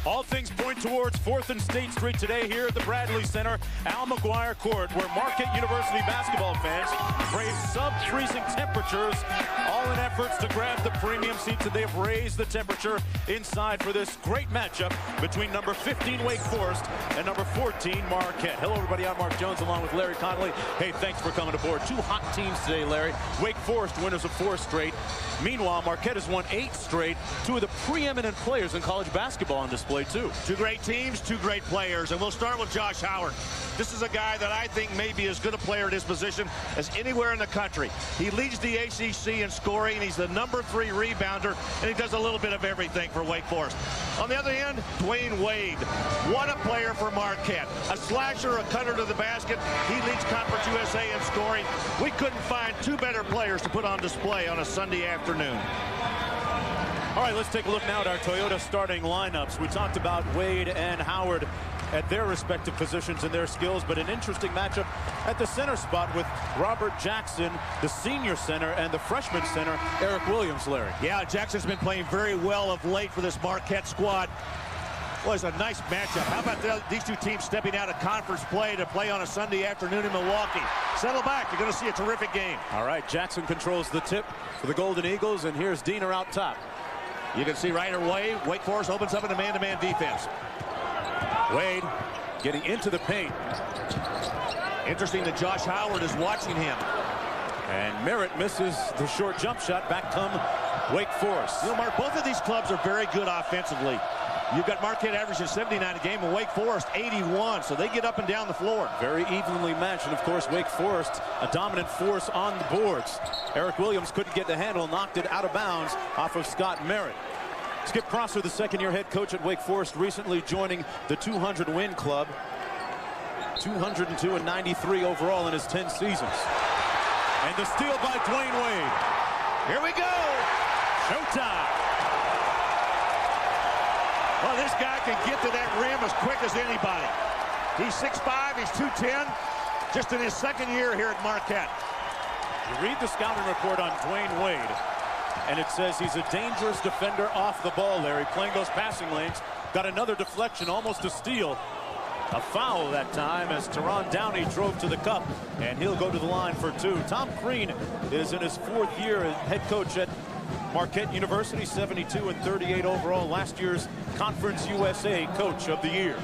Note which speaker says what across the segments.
Speaker 1: All things point towards 4th and State Street today here at the Bradley Center, Al McGuire Court, where Marquette University basketball fans brave sub-freezing temperatures, all in efforts to grab the premium seats, and they have raised the temperature inside for this great matchup between number 15 Wake Forest and number 14 Marquette. Hello everybody, I'm Mark Jones along with Larry Connolly. Hey, thanks for coming aboard. Two hot teams today, Larry. Wake Forest winners of 4 straight. Meanwhile, Marquette has won 8 straight. Two of the preeminent players in college basketball on display too.
Speaker 2: Two great teams, two great players, and we'll start with Josh Howard. This is a guy that I think may be as good a player at his position as anywhere in the country. He leads the ACC in scoring, and he's the number 3 rebounder, and he does a little bit of everything for Wake Forest. On the other end, Dwayne Wade. What a player for Marquette. A slasher, a cutter to the basket. He leads Conference USA in scoring. We couldn't find 2 better players to put on display on a Sunday afternoon.
Speaker 1: All right, let's take a look now at our Toyota starting lineups. We talked about Wade and Howard at their respective positions and their skills, but an interesting matchup at the center spot with Robert Jackson, the senior center, and the freshman center, Eric Williams, Larry.
Speaker 2: Yeah, Jackson's been playing very well of late for this Marquette squad. Was a nice matchup. How about these two teams stepping out of conference play to play on a Sunday afternoon in Milwaukee? Settle back. You're going to see a terrific game.
Speaker 1: All right, Jackson controls the tip for the Golden Eagles, and here's Diener out top.
Speaker 2: You can see right away, Wake Forest opens up in a man-to-man defense.
Speaker 1: Wade getting into the paint.
Speaker 2: Interesting that Josh Howard is watching him.
Speaker 1: And Merritt misses the short jump shot. Back come Wake Forest.
Speaker 2: You know, Mark, both of these clubs are very good offensively. You've got Marquette averaging 79 a game and Wake Forest 81, so they get up and down the floor. Very
Speaker 1: evenly matched, and of course Wake Forest a dominant force on the boards. Eric Williams couldn't get the handle, knocked it out of bounds off of Scott Merritt. Skip Prosser, the second-year head coach at Wake Forest, recently joining the 200-win club. 202 and 93 overall in his 10 seasons. And the steal by Dwayne Wade.
Speaker 2: Here we go.
Speaker 1: Showtime.
Speaker 2: Well, this guy can get to that rim as quick as anybody. He's 6'5", he's 210, just in his second year here at Marquette.
Speaker 1: You read the scouting report on Dwayne Wade, and it says he's a dangerous defender off the ball, Larry, playing those passing lanes. Got another deflection, almost a steal. A foul that time as Teron Downey drove to the cup, and he'll go to the line for 2. Tom Crean is in his 4th year as head coach at Marquette University, 72 and 38 overall, last year's Conference USA Coach of the Year.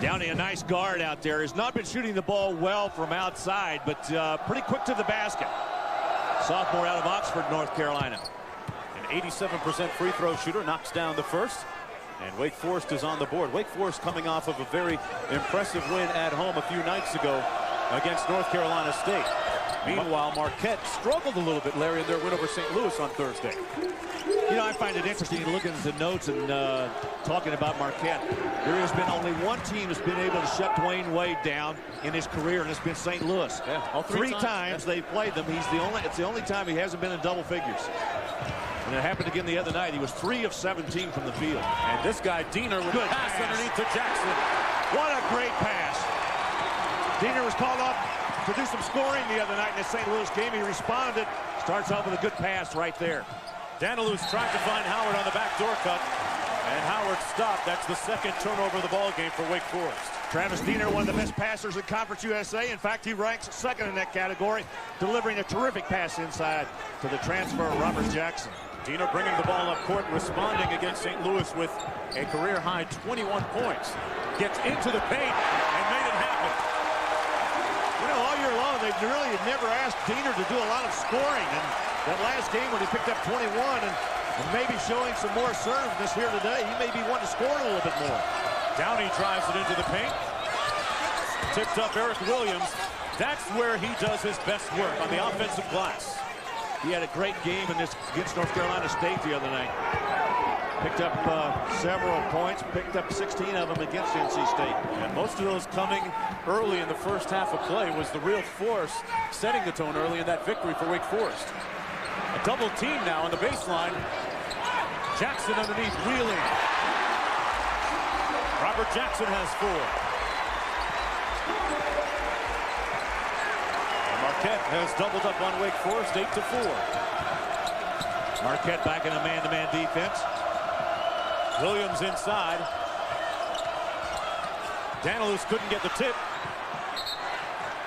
Speaker 2: Downey, a nice guard out there. Has not been shooting the ball well from outside, but pretty quick to the basket. Sophomore out of Oxford, North Carolina.
Speaker 1: An 87% free throw shooter, knocks down the first. And Wake Forest is on the board. Wake Forest coming off of a very impressive win at home a few nights ago against North Carolina State. Meanwhile, Marquette struggled a little bit, Larry, in their win over St. Louis on Thursday.
Speaker 2: You know, I find it interesting looking at the notes and talking about Marquette. There has been only one team that's been able to shut Dwayne Wade down in his career, and it's been St. Louis.
Speaker 1: Yeah, all three
Speaker 2: times they've played them. It's the only time he hasn't been in double figures. And it happened again the other night. He was 3 of 17 from the field.
Speaker 1: And this guy, Diener, with a pass underneath to Jackson.
Speaker 2: What a great pass. Diener was called up to do some scoring the other night in the St. Louis game. He responded. Starts off with a good pass right there.
Speaker 1: Danilus tried to find Howard on the backdoor cut, and Howard stopped. That's the second turnover of the ball game for Wake Forest.
Speaker 2: Travis Diener, one of the best passers in Conference USA. In fact, he ranks 2nd in that category, delivering a terrific pass inside to the transfer Robert Jackson.
Speaker 1: Diener bringing the ball up court, responding against St. Louis with a career-high 21 points. Gets into the paint and made it happen.
Speaker 2: You know, all year long, they really had never asked Diener to do a lot of scoring. And that last game when he picked up 21 and maybe showing some more assertiveness here today, he may be wanting to score a little bit more.
Speaker 1: Downey drives it into the paint. Tipped up Eric Williams. That's where he does his best work, on the offensive glass.
Speaker 2: He had a great game in this against North Carolina State the other night. Picked up several points, picked up 16 of them against NC State.
Speaker 1: And most of those coming early in the first half of play was the real force setting the tone early in that victory for Wake Forest. A double team now on the baseline. Jackson underneath, wheeling. Robert Jackson has 4. And Marquette has doubled up on Wake Forest, 8-4.
Speaker 2: Marquette back in a man-to-man defense.
Speaker 1: Williams inside. Danilus couldn't get the tip.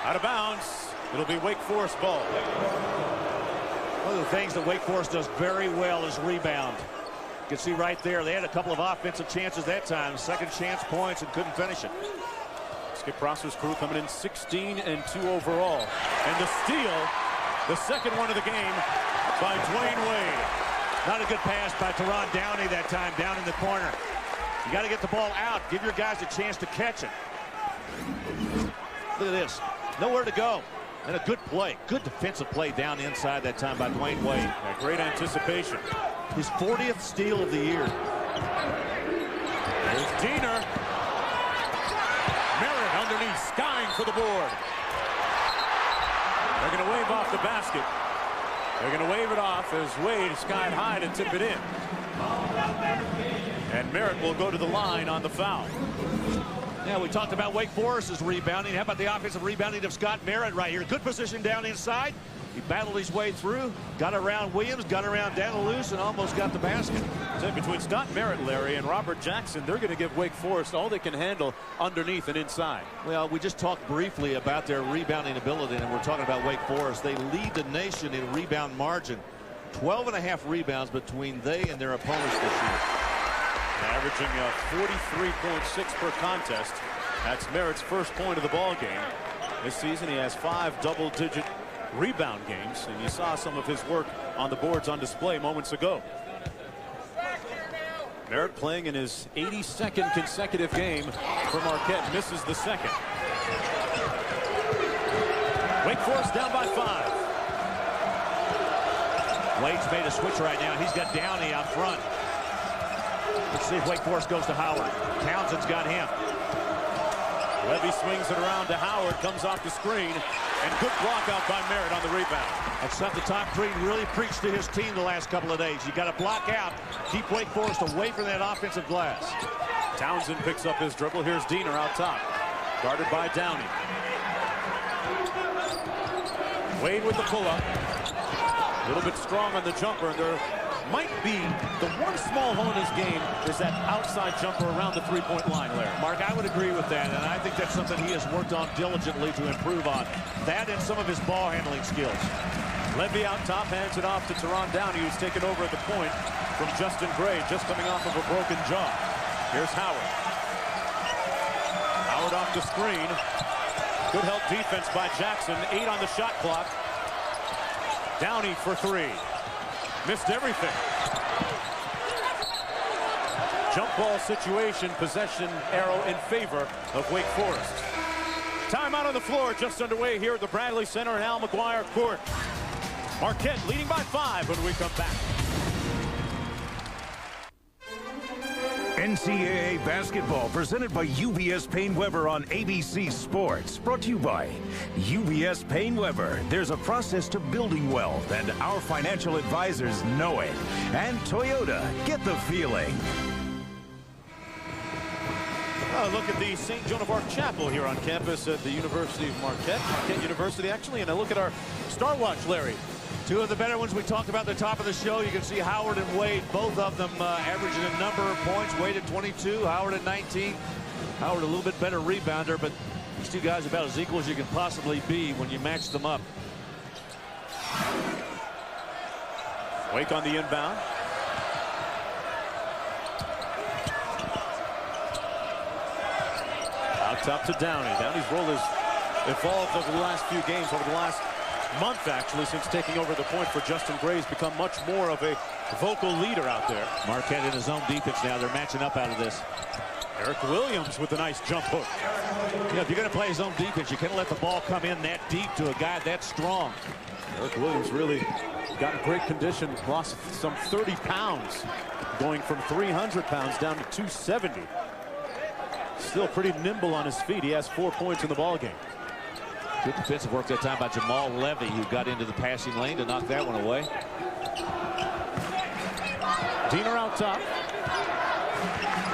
Speaker 1: Out of bounds. It'll be Wake Forest ball.
Speaker 2: One of the things that Wake Forest does very well is rebound. You can see right there, they had a couple of offensive chances that time. Second chance points and couldn't finish it.
Speaker 1: Skip Prosser's crew coming in 16-2 overall. And the steal, the second one of the game by Dwayne Wade.
Speaker 2: Not a good pass by Teron Downey that time, down in the corner. You got to get the ball out. Give your guys a chance to catch it. Look at this. Nowhere to go. And a good play. Good defensive play down inside that time by Dwayne Wade.
Speaker 1: Yeah, great anticipation.
Speaker 2: His 40th steal of the year.
Speaker 1: There's Diener. Merritt underneath, skying for the board. They're going to wave off the basket. They're going to wave it off as Wade skied high to tip it in. And Merritt will go to the line on the foul.
Speaker 2: Yeah, we talked about Wake Forest's rebounding. How about the offensive rebounding of Scott Merritt right here? Good position down inside. He battled his way through, got around Williams, got around Danilus, and almost got the basket.
Speaker 1: So between Scott Merritt, Larry, and Robert Jackson, they're going to give Wake Forest all they can handle underneath and inside.
Speaker 2: Well, we just talked briefly about their rebounding ability, and we're talking about Wake Forest. They lead the nation in rebound margin. 12.5 rebounds between they and their opponents this year.
Speaker 1: Averaging 43.6 per contest. That's Merritt's first point of the ball game. This season he has 5 double-digit rebound games, and you saw some of his work on the boards on display moments ago. Merritt playing in his 82nd consecutive game for Marquette, misses the second. Wake Forest down by 5.
Speaker 2: Wade's made a switch right now. He's got Downey out front. Let's see if Wake Forest goes to Howard. Townsend's got him.
Speaker 1: Levy swings it around to Howard, comes off the screen, and good block out by Merritt on the rebound.
Speaker 2: That's something Tom Crean really preached to his team the last couple of days. You got to block out, keep Wake Forest away from that offensive glass.
Speaker 1: Townsend picks up his dribble. Here's Diener out top, guarded by Downey. Wade with the pull-up. A little bit strong on the jumper. There might be the one small hole in his game is that outside jumper around the three-point line, Larry.
Speaker 2: Mark, I would agree with that, and I think that's something he has worked on diligently to improve on. That and some of his ball handling skills.
Speaker 1: Levy out top, hands it off to Teron Downey, who's taken over at the point from Justin Gray, just coming off of a broken jaw. Here's Howard. Howard off the screen. Good help defense by Jackson. 8 on the shot clock. Downey for 3. Missed everything. Jump ball situation, possession arrow in favor of Wake Forest. Timeout on the floor, just underway here at the Bradley Center and Al McGuire Court. Marquette leading by 5 when we come back.
Speaker 3: NCAA basketball presented by UBS Paine-Webber on ABC Sports. Brought to you by UBS Paine-Webber. There's a process to building wealth, and our financial advisors know it. And Toyota, get the feeling.
Speaker 1: Look at the St. Joan of Arc Chapel here on campus at the University of Marquette University, actually, and I look at our Star Watch, Larry.
Speaker 2: 2 of the better ones we talked about at the top of the show. You can see Howard and Wade, both of them averaging a number of points. Wade at 22, Howard at 19. Howard a little bit better rebounder, but these 2 guys about as equal as you can possibly be when you match them up.
Speaker 1: Wake on the inbound. Out top to Downey. Downey's role has evolved over the last few games, over the last month, actually, since taking over the point for Justin Gray. Has become much more of a vocal leader out there.
Speaker 2: Marquette in his own defense now. They're matching up out of this.
Speaker 1: Eric Williams with a nice jump hook.
Speaker 2: You know, if you're going to play his own defense, you can't let the ball come in that deep to a guy that strong.
Speaker 1: Eric Williams really got in great condition. Lost some 30 pounds, going from 300 pounds down to 270. Still pretty nimble on his feet. He has 4 points in the ball game.
Speaker 2: Good defensive work that time by Jamal Levy, who got into the passing lane to knock that one away.
Speaker 1: Diener out top.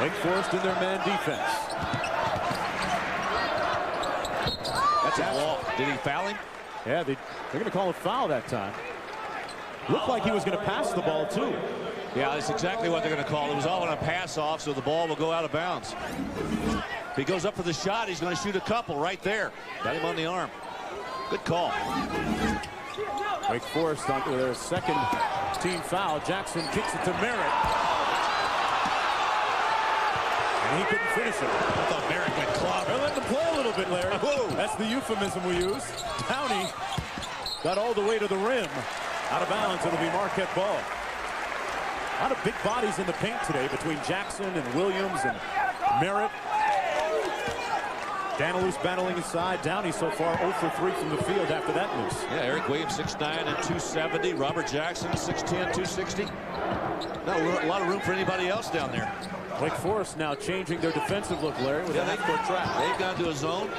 Speaker 1: Wake Forest in their man defense.
Speaker 2: That's a ball. Did he foul him?
Speaker 1: Yeah, they're going to call a foul that time. Looked like he was going to pass the ball, too.
Speaker 2: Yeah, that's exactly what they're going to call. It was all on a pass off, so the ball will go out of bounds. If he goes up for the shot, he's going to shoot a couple right there. Got him on the arm. Good call.
Speaker 1: Wake Forest on their second team foul. Jackson kicks it to Merritt. And he couldn't finish it.
Speaker 2: I thought Merritt went club.
Speaker 1: They're letting him play a little bit, Larry.
Speaker 2: Whoa.
Speaker 1: That's the euphemism we use. Downey got all the way to the rim. Out of bounds, it'll be Marquette ball. A lot of big bodies in the paint today between Jackson and Williams and Merritt. Danilus battling inside. Downey so far 0 for 3 from the field after that miss.
Speaker 2: Yeah, Eric Williams 6'9" and 270. Robert Jackson 6'10", 260. Not a lot of room for anybody else down there.
Speaker 1: Wake Forest now changing their defensive look, Larry, with a half-court trap.
Speaker 2: They've gone to a zone.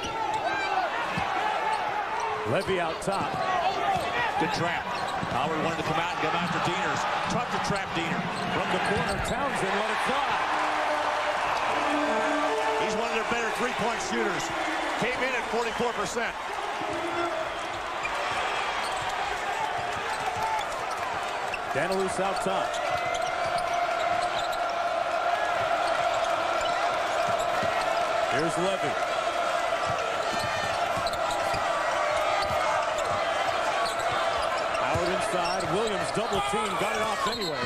Speaker 1: Levy out top.
Speaker 2: Good trap. Howard wanted to come out and come after Dieners. Tough to trap Diener.
Speaker 1: From the corner, Townsend let it fly.
Speaker 2: He's one of their better three-point shooters. Came in at 44%.
Speaker 1: Danilus out top. Here's Levy. Howard inside. Williams double team. Got it off anyway.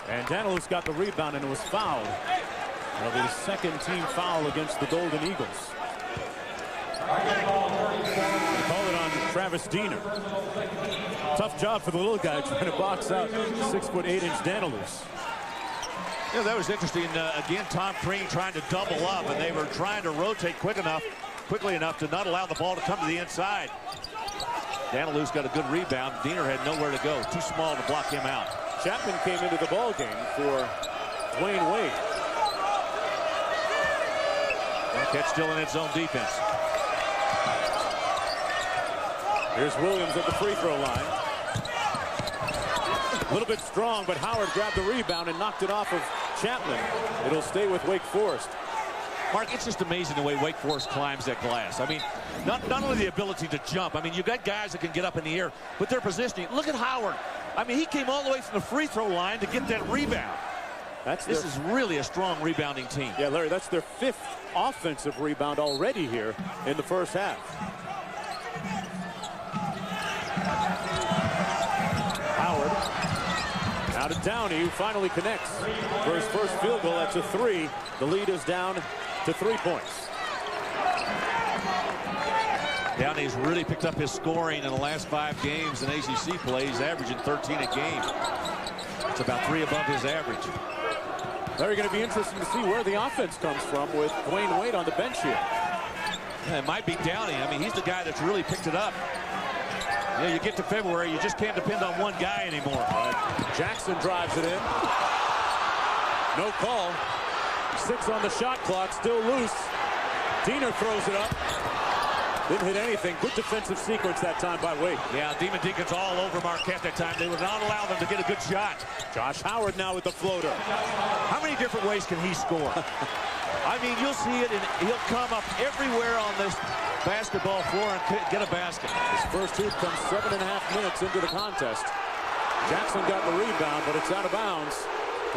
Speaker 1: And Danilus got the rebound and it was fouled. That'll be the second team foul against the Golden Eagles. Call it on Travis Diener. Tough job for the little guy trying to box out 6'8" Danilus.
Speaker 2: Yeah, that was interesting. Again, Tom Crean trying to double up, and they were trying to rotate quickly enough to not allow the ball to come to the inside. Danilus got a good rebound. Diener had nowhere to go. Too small to block him out.
Speaker 1: Chapman came into the ball game for Dwayne Wade.
Speaker 2: Marquette still in its own defense.
Speaker 1: Here's Williams at the free throw line. A little bit strong, but Howard grabbed the rebound and knocked it off of Chapman. It'll stay with Wake Forest.
Speaker 2: Mark, it's just amazing the way Wake Forest climbs that glass. I mean, not only the ability to jump. I mean, you've got guys that can get up in the air, but their positioning. Look at Howard. I mean, he came all the way from the free throw line to get that rebound. This is really a strong rebounding team.
Speaker 1: Yeah, Larry, that's their 5th offensive rebound already here in the first half. Howard. Now to Downey, who finally connects for his first field goal. That's a 3. The lead is down to 3 points.
Speaker 2: Downey's really picked up his scoring in the last 5 games in ACC play. He's averaging 13 a game. It's about 3 above his average.
Speaker 1: They're going to be interesting to see where the offense comes from with Dwayne Wade on the bench here.
Speaker 2: Yeah, it might be Downey. I mean, he's the guy that's really picked it up. You know, you get to February, you just can't depend on one guy anymore.
Speaker 1: Jackson drives it in. No call. 6 on the shot clock, still loose. Diener throws it up. Didn't hit anything. Good defensive sequence that time by Wade.
Speaker 2: Yeah, Demon Deacon's all over Marquette that time. They would not allow them to get a good shot.
Speaker 1: Josh Howard now with the floater.
Speaker 2: How many different ways can he score? I mean, you'll see it, and he'll come up everywhere on this basketball floor and get a basket.
Speaker 1: His first hoop comes 7.5 minutes into the contest. Jackson got the rebound, but it's out of bounds.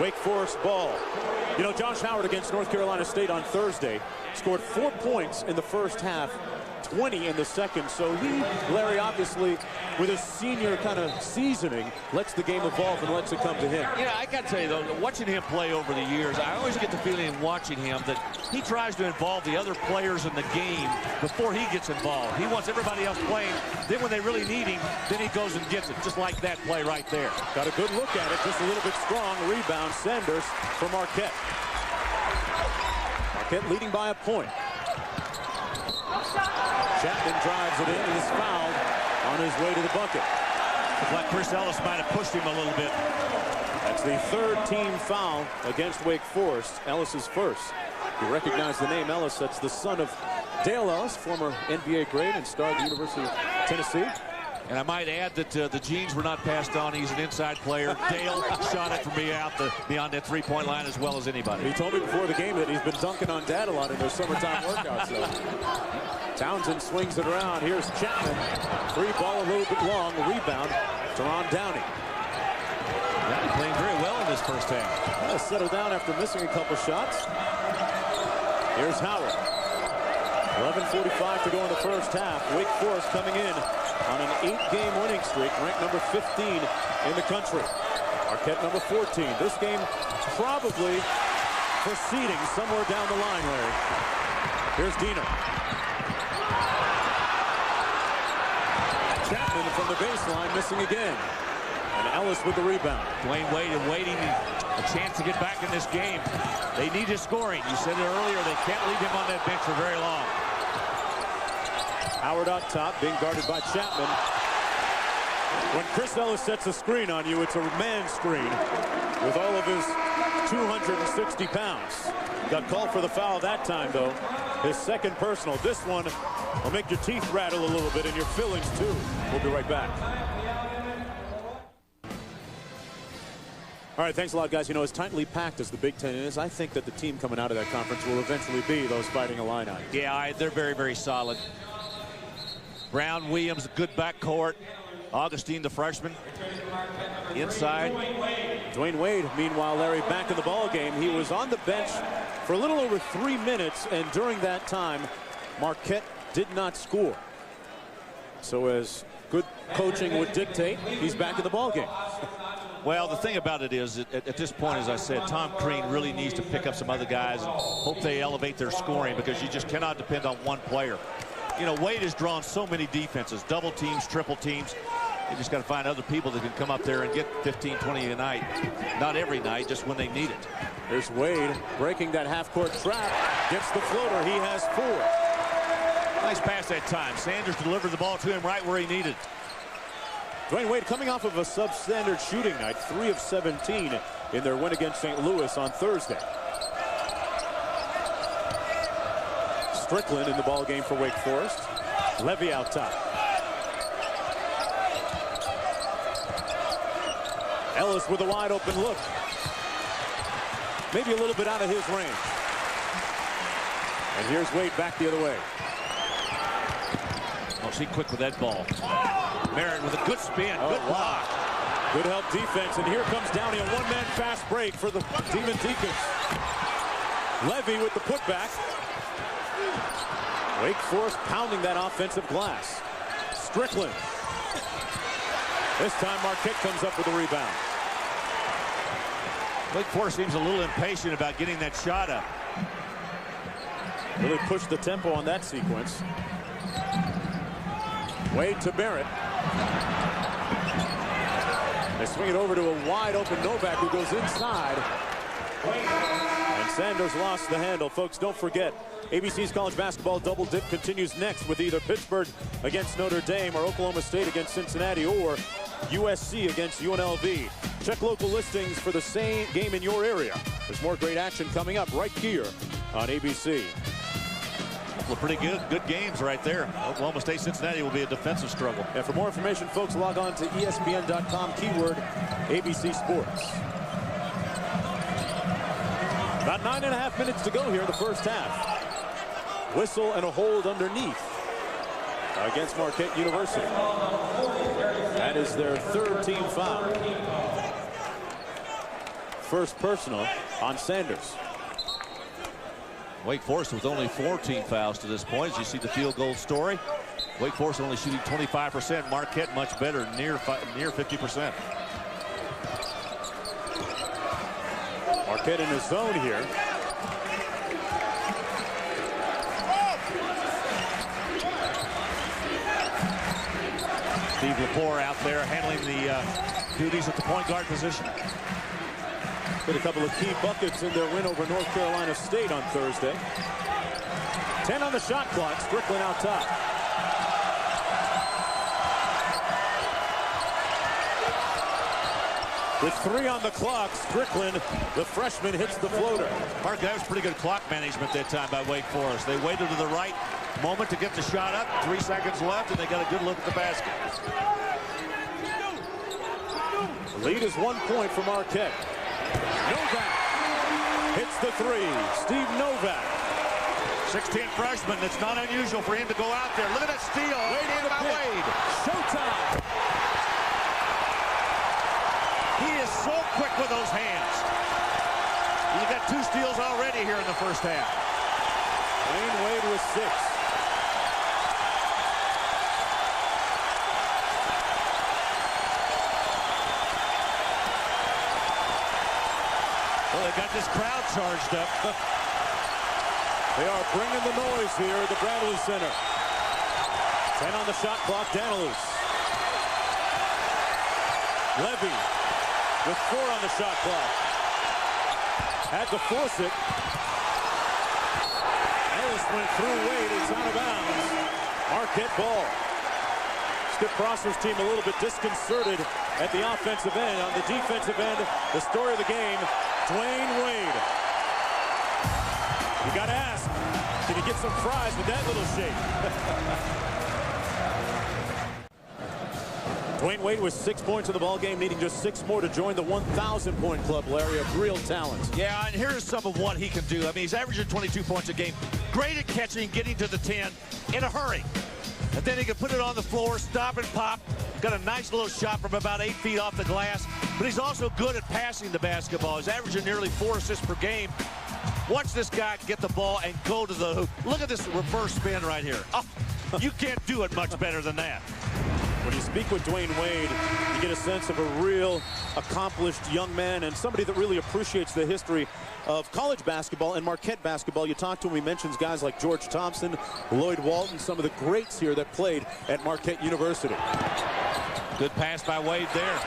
Speaker 1: Wake Forest ball. You know, Josh Howard against North Carolina State on Thursday scored 4 points in the first half, 20 in the second. So he, Larry, obviously, with his senior kind of seasoning, lets the game evolve and lets it come to him.
Speaker 2: Yeah, I got to tell you, though, watching him play over the years, I always get the feeling in watching him that he tries to involve the other players in the game before he gets involved. He wants everybody else playing. Then when they really need him, then he goes and gets it, just like that play right there.
Speaker 1: Got a good look at it, just a little bit strong. Rebound, Sanders for Marquette. Marquette leading by a point. Chapman drives it in and is fouled on his way to the bucket.
Speaker 2: Looks like Chris Ellis might have pushed him a little bit.
Speaker 1: That's the 3rd team foul against Wake Forest. Ellis's first. You recognize the name Ellis. That's the son of Dale Ellis, former NBA great and star at the University of Tennessee.
Speaker 2: And I might add that the genes were not passed on. He's an inside player. Dale shot it from beyond that three-point line as well as anybody.
Speaker 1: He told me before the game that he's been dunking on Dad a lot in those summertime workouts. So. Townsend swings it around. Here's Chapman. Free ball a little bit long. Rebound to Ron Downey.
Speaker 2: Yeah, he's playing very well in
Speaker 4: this first half.
Speaker 1: Settle down after missing a couple shots. Here's Howard. 11:45 to go in the first half. Wake Forest coming in on an 8-game winning streak, ranked number 15 in the country. Marquette number 14. This game probably proceeding somewhere down the line, Larry. Here's Dino. Chapman from the baseline, missing again. And Ellis with the rebound.
Speaker 4: Dwayne Wade waiting a chance to get back in this game. They need his scoring. You said it earlier, they can't leave him on that bench for very long.
Speaker 1: Howard on top, being guarded by Chapman. When Chris Ellis sets a screen on you, it's a man screen with all of his 260 pounds. Got called for the foul that time, though. His second personal. This one will make your teeth rattle a little bit and your fillings, too. We'll be right back. All right, thanks a lot, guys. You know, as tightly packed as the Big Ten is, I think that the team coming out of that conference will eventually be those Fighting Illini.
Speaker 4: Yeah, they're very, very solid. Brown, Williams, good backcourt. Augustine, the freshman, inside.
Speaker 1: Dwayne Wade, meanwhile, Larry, back in the ball game. He was on the bench for a little over 3 minutes, and during that time, Marquette did not score. So as good coaching would dictate, he's back in the ball game.
Speaker 4: Well, the thing about it is, at this point, as I said, Tom Crean really needs to pick up some other guys and hope they elevate their scoring, because you just cannot depend on one player. You know, Wade has drawn so many defenses, double teams, triple teams. You just got to find other people that can come up there and get 15, 20 a night. Not every night, just when they need it.
Speaker 1: There's Wade breaking that half-court trap. Gets the floater. He has 4.
Speaker 4: Nice pass that time. Sanders delivered the ball to him right where he needed.
Speaker 1: Dwayne Wade coming off of a substandard shooting night, 3 of 17 in their win against St. Louis on Thursday. Strickland in the ball game for Wake Forest. Levy out top. Ellis with a wide open look. Maybe a little bit out of his range. And here's Wade back the other way.
Speaker 4: Oh, see quick with that ball. Merritt with a good spin, good block.
Speaker 1: Good help defense, and here comes Downey, a one-man fast break for the Demon Deacons. Levy with the putback. Wake Forest pounding that offensive glass. Strickland. This time Marquette comes up with a rebound.
Speaker 4: Wake Forest seems a little impatient about getting that shot up.
Speaker 1: Really pushed the tempo on that sequence. Wade to Barrett. They swing it over to a wide open Novak, who goes inside. And Sanders lost the handle. Folks, don't forget, ABC's college basketball double dip continues next with either Pittsburgh against Notre Dame or Oklahoma State against Cincinnati or USC against UNLV. Check local listings for the same game in your area. There's more great action coming up right here on ABC.
Speaker 4: Well, pretty good games right there. Oklahoma State, Cincinnati will be a defensive struggle.
Speaker 1: And for more information, folks, log on to ESPN.com, keyword ABC Sports. About 9.5 minutes to go here in the first half. Whistle and a hold underneath against Marquette University. That is their 3rd team foul. First personal on Sanders.
Speaker 4: Wake Forest with only 14 fouls to this point. As you see the field goal story, Wake Forest only shooting 25%. Marquette much better, near 50%.
Speaker 1: Marquette in his zone here.
Speaker 4: Steve Lepore out there handling the duties at the point guard position.
Speaker 1: Hit a couple of key buckets in their win over North Carolina State on Thursday. 10 on the shot clock. Strickland out top. With 3 on the clock, Strickland, the freshman, hits the floater.
Speaker 4: Mark, that was pretty good clock management that time by Wake Forest. They waited to the right moment to get the shot up. 3 seconds left, and they got a good look at the basket.
Speaker 1: The lead is 1 point for Marquette. Novak hits the 3. Steve Novak.
Speaker 4: 16 freshman. It's not unusual for him to go out there. Look at that steal.
Speaker 1: Wade by Wade. Showtime.
Speaker 4: He is
Speaker 2: so quick with those hands. You got 2 steals already here in the first half.
Speaker 1: Dwayne Wade with 6.
Speaker 2: Well, they got this crowd charged up.
Speaker 1: They are bringing the noise here at the Bradley Center. 10 on the shot clock, Danilus. Levy with 4 on the shot clock. Had to force it. Ellis went through Wade. It's out of bounds. Marquette ball. Skip Prosser's team a little bit disconcerted at the offensive end. On the defensive end, the story of the game, Dwayne Wade. You got to ask, can you get some fries with that little shake? Dwayne Wade with 6 points in the ball game, needing just 6 more to join the 1,000-point club, Larry, of real talent.
Speaker 2: Yeah, and here's some of what he can do. I mean, he's averaging 22 points a game. Great at catching, getting to the 10 in a hurry. And then he can put it on the floor, stop and pop. Got a nice little shot from about 8 feet off the glass. But he's also good at passing the basketball. He's averaging nearly 4 assists per game. Watch this guy get the ball and go to the hoop. Look at this reverse spin right here. Oh, you can't do it much better than that.
Speaker 1: When you speak with Dwayne Wade, you get a sense of a real accomplished young man and somebody that really appreciates the history of college basketball and Marquette basketball. You talk to him, he mentions guys like George Thompson, Lloyd Walton, some of the greats here that played at Marquette University.
Speaker 2: Good pass by Wade there.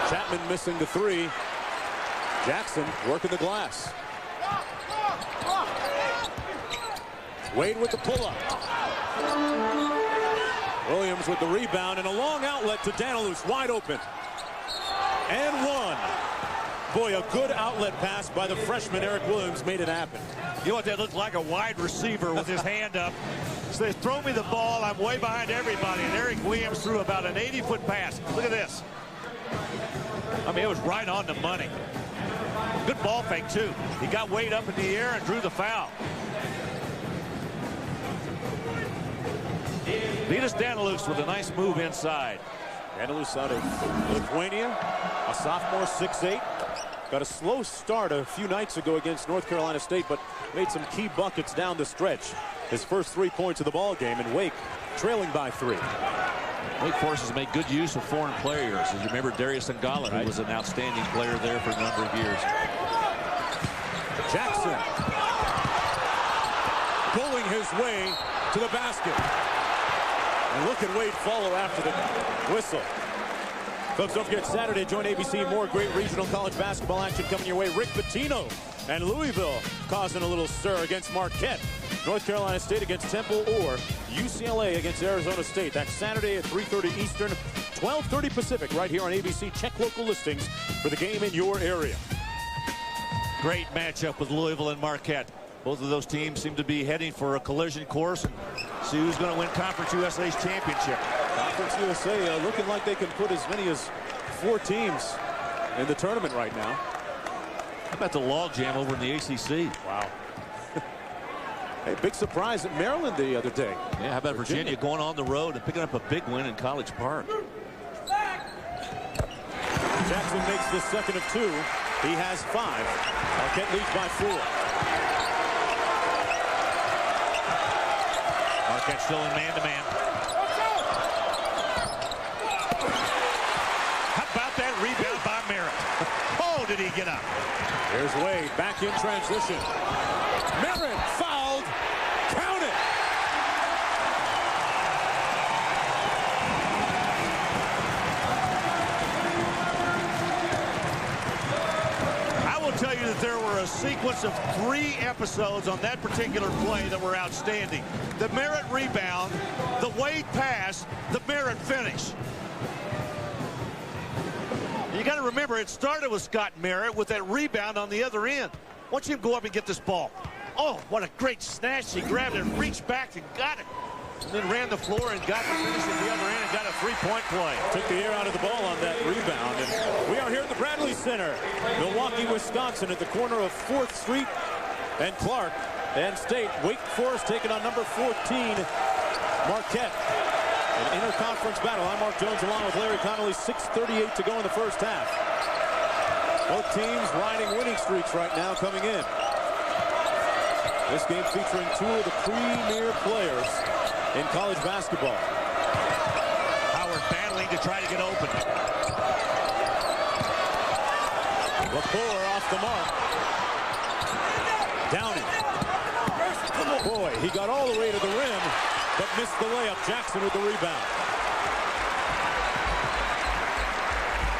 Speaker 1: Chapman missing the 3. Jackson working the glass. Wade with the pull-up. Williams with the rebound and a long outlet to Danilus, wide open. And 1. Boy, a good outlet pass by the freshman Eric Williams made it happen.
Speaker 2: You know what that looked like? A wide receiver with his hand up. So they throw me the ball, I'm way behind everybody, and Eric Williams threw about an 80-foot pass. Look at this. I mean, it was right on the money. Good ball fake, too. He got Wade up in the air and drew the foul. Vitas Danilus with a nice move inside.
Speaker 1: Danilus out of Lithuania, a sophomore, 6'8". Got a slow start a few nights ago against North Carolina State, but made some key buckets down the stretch. His first 3 points of the ball game, and Wake trailing by 3.
Speaker 4: Wake Forest has made good use of foreign players. As you remember, Darius Ngala, who was an outstanding player there for a number of years.
Speaker 1: Jackson pulling his way to the basket. And look at Wade follow after the whistle. Folks, don't forget Saturday, join ABC. More great regional college basketball action coming your way. Rick Pitino and Louisville causing a little stir against Marquette. North Carolina State against Temple, or UCLA against Arizona State. That's Saturday at 3:30 Eastern, 12:30 Pacific, right here on ABC. Check local listings for the game in your area.
Speaker 2: Great matchup with Louisville and Marquette. Both of those teams seem to be heading for a collision course and see who's going to win Conference USA's championship.
Speaker 1: Conference USA looking like they can put as many as 4 teams in the tournament right now.
Speaker 4: How about the log jam over in the ACC?
Speaker 1: Wow. Hey, big surprise at Maryland the other day.
Speaker 4: Yeah, how about Virginia going on the road and picking up a big win in College Park?
Speaker 1: Jackson makes the second of 2. He has 5. Marquette leads by 4.
Speaker 2: Marquette still in man-to-man. How about that rebound by Merritt? Oh, did he get up?
Speaker 1: Here's Wade back in transition. Merritt fouled. Count it.
Speaker 2: I will tell you that there were a sequence of 3 episodes on that particular play that were outstanding. The Merritt rebound, the Wade pass, the Merritt finish. You got to remember, it started with Scott Merritt with that rebound on the other end. Watch him go up and get this ball. Oh, what a great snatch. He grabbed it, reached back and got it. And then ran the floor and got the finish at the other end and got a 3-point play.
Speaker 1: Took the air out of the ball on that rebound. And we are here at the Bradley Center, Milwaukee, Wisconsin, at the corner of 4th Street and Clark and State. Wake Forest taking on number 14, Marquette. An interconference battle. I'm Mark Jones along with Larry Connolly. 6:38 to go in the first half. Both teams riding winning streaks right now coming in. This game featuring two of the premier players in college basketball.
Speaker 2: Howard battling to try to get open.
Speaker 1: Lepore off the mark. Downey. Boy, he got all the way to the rim, but missed the layup. Jackson with the rebound.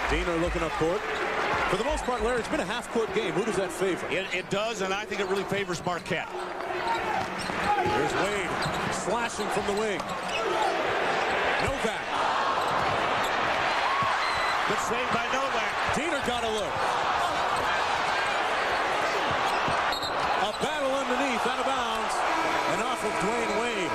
Speaker 1: Diener looking up court. For the most part, Larry, it's been a half-court game. Who does that favor?
Speaker 2: It does, and I think it really favors Marquette.
Speaker 1: Here's Wade slashing from the wing. Novak.
Speaker 2: Good save by Novak.
Speaker 1: Diener got a look. A battle underneath, out of bounds, and off of Dwayne Wade.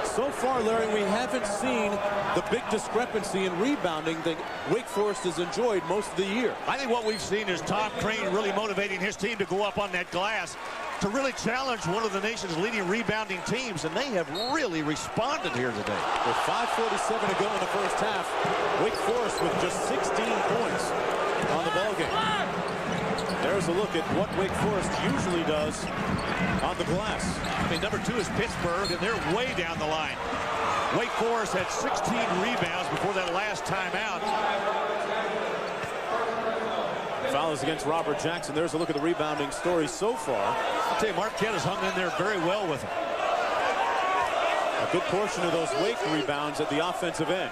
Speaker 1: So far, Larry, we haven't seen the big discrepancy in rebounding that Wake Forest has enjoyed most of the year.
Speaker 2: I think what we've seen is Tom Crean really motivating his team to go up on that glass to really challenge one of the nation's leading rebounding teams, and they have really responded here today.
Speaker 1: With 5:47 to go in the first half, Wake Forest with just 16 points on the ballgame. There's a look at what Wake Forest usually does on the glass.
Speaker 2: I mean, number 2 is Pittsburgh, and they're way down the line. Wake Forest had 16 rebounds before that last timeout.
Speaker 1: Foul is against Robert Jackson. There's a look at the rebounding story so far.
Speaker 2: I'll tell you, Marquette has hung in there very well with him.
Speaker 1: A good portion of those Wake rebounds at the offensive end.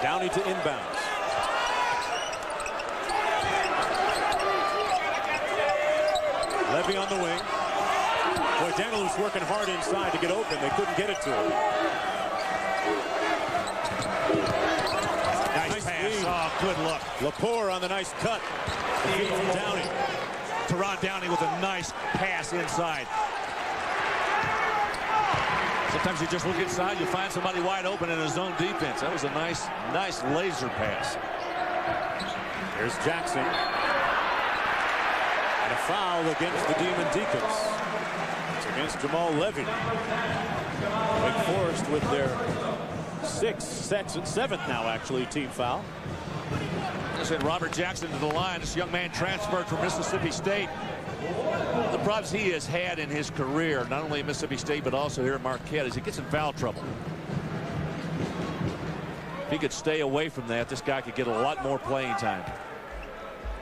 Speaker 1: Downey to inbounds. Levy on the wing. Boy, Danilus working hard inside to get open. They couldn't get it to him.
Speaker 2: Nice pass. Oh, good look.
Speaker 1: Lepore on the nice cut. From Downey.
Speaker 2: Teron Downey with a nice pass inside. Sometimes you just look inside, you find somebody wide open in a zone defense. That was a nice laser pass.
Speaker 1: Here's Jackson. And a foul against the Demon Deacons. It's against Jamal Levy. Wake Forest with their 7th now, actually, team foul.
Speaker 2: I said Robert Jackson to the line. This young man transferred from Mississippi State. The problems he has had in his career, not only at Mississippi State, but also here at Marquette, is he gets in foul trouble. If he could stay away from that, this guy could get a lot more playing time.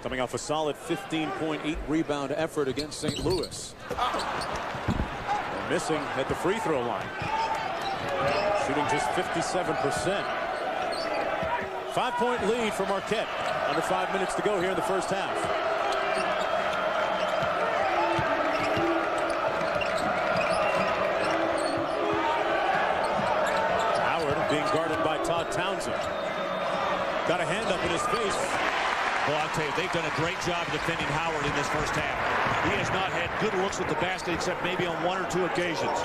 Speaker 1: Coming off a solid 15.8 rebound effort against St. Louis. And missing at the free throw line. Shooting just 57%. 5-point lead for Marquette. Under 5 minutes to go here in the first half. Howard being guarded by Todd Townsend. Got a hand up in his face.
Speaker 2: Well, I'll tell you, they've done a great job defending Howard in this first half. He has not had good looks at the basket except maybe on 1 or 2 occasions.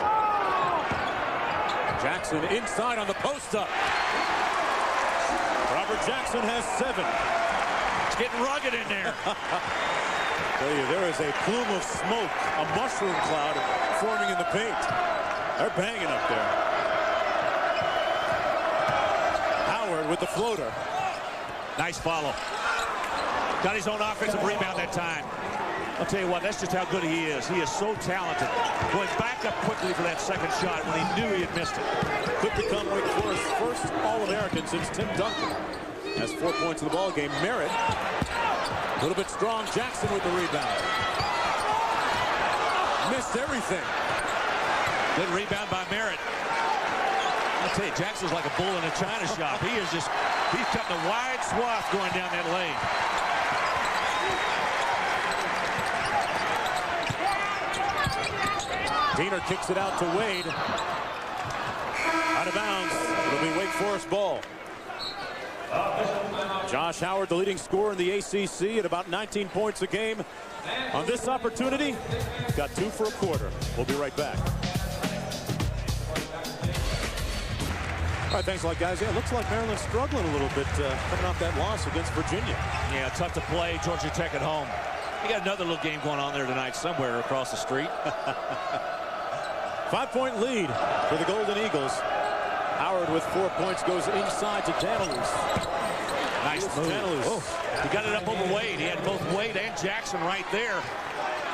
Speaker 1: Jackson inside on the post-up. Robert Jackson has 7.
Speaker 2: It's getting rugged in there.
Speaker 1: Tell you, there is a plume of smoke, a mushroom cloud forming in the paint. They're banging up there. Howard with the floater.
Speaker 2: Nice follow. Got his own offensive rebound that time. I'll tell you what, that's just how good he is. He is so talented. Going back up quickly for that second shot when he knew he had missed it.
Speaker 1: Could become Wake Forest's first All-American since Tim Duncan. Has 4 points in the ball game. Merritt, a little bit strong. Jackson with the rebound. Missed everything.
Speaker 2: Good rebound by Merritt. I'll tell you, Jackson's like a bull in a china shop. He's cutting a wide swath going down that lane.
Speaker 1: Diener kicks it out to Wade. Out of bounds. It'll be Wake Forest ball. Josh Howard, the leading scorer in the ACC at about 19 points a game. On this opportunity, got 2 for a quarter. We'll be right back. All right, thanks a lot, guys. Yeah, it looks like Maryland's struggling a little bit coming off that loss against Virginia.
Speaker 2: Yeah, tough to play. Georgia Tech at home. You got another little game going on there tonight somewhere across the street.
Speaker 1: 5-point lead for the Golden Eagles. Howard with 4 points goes inside to Danilus.
Speaker 2: Nice move. Oh, he got it up over Wade. He had both Wade and Jackson right there.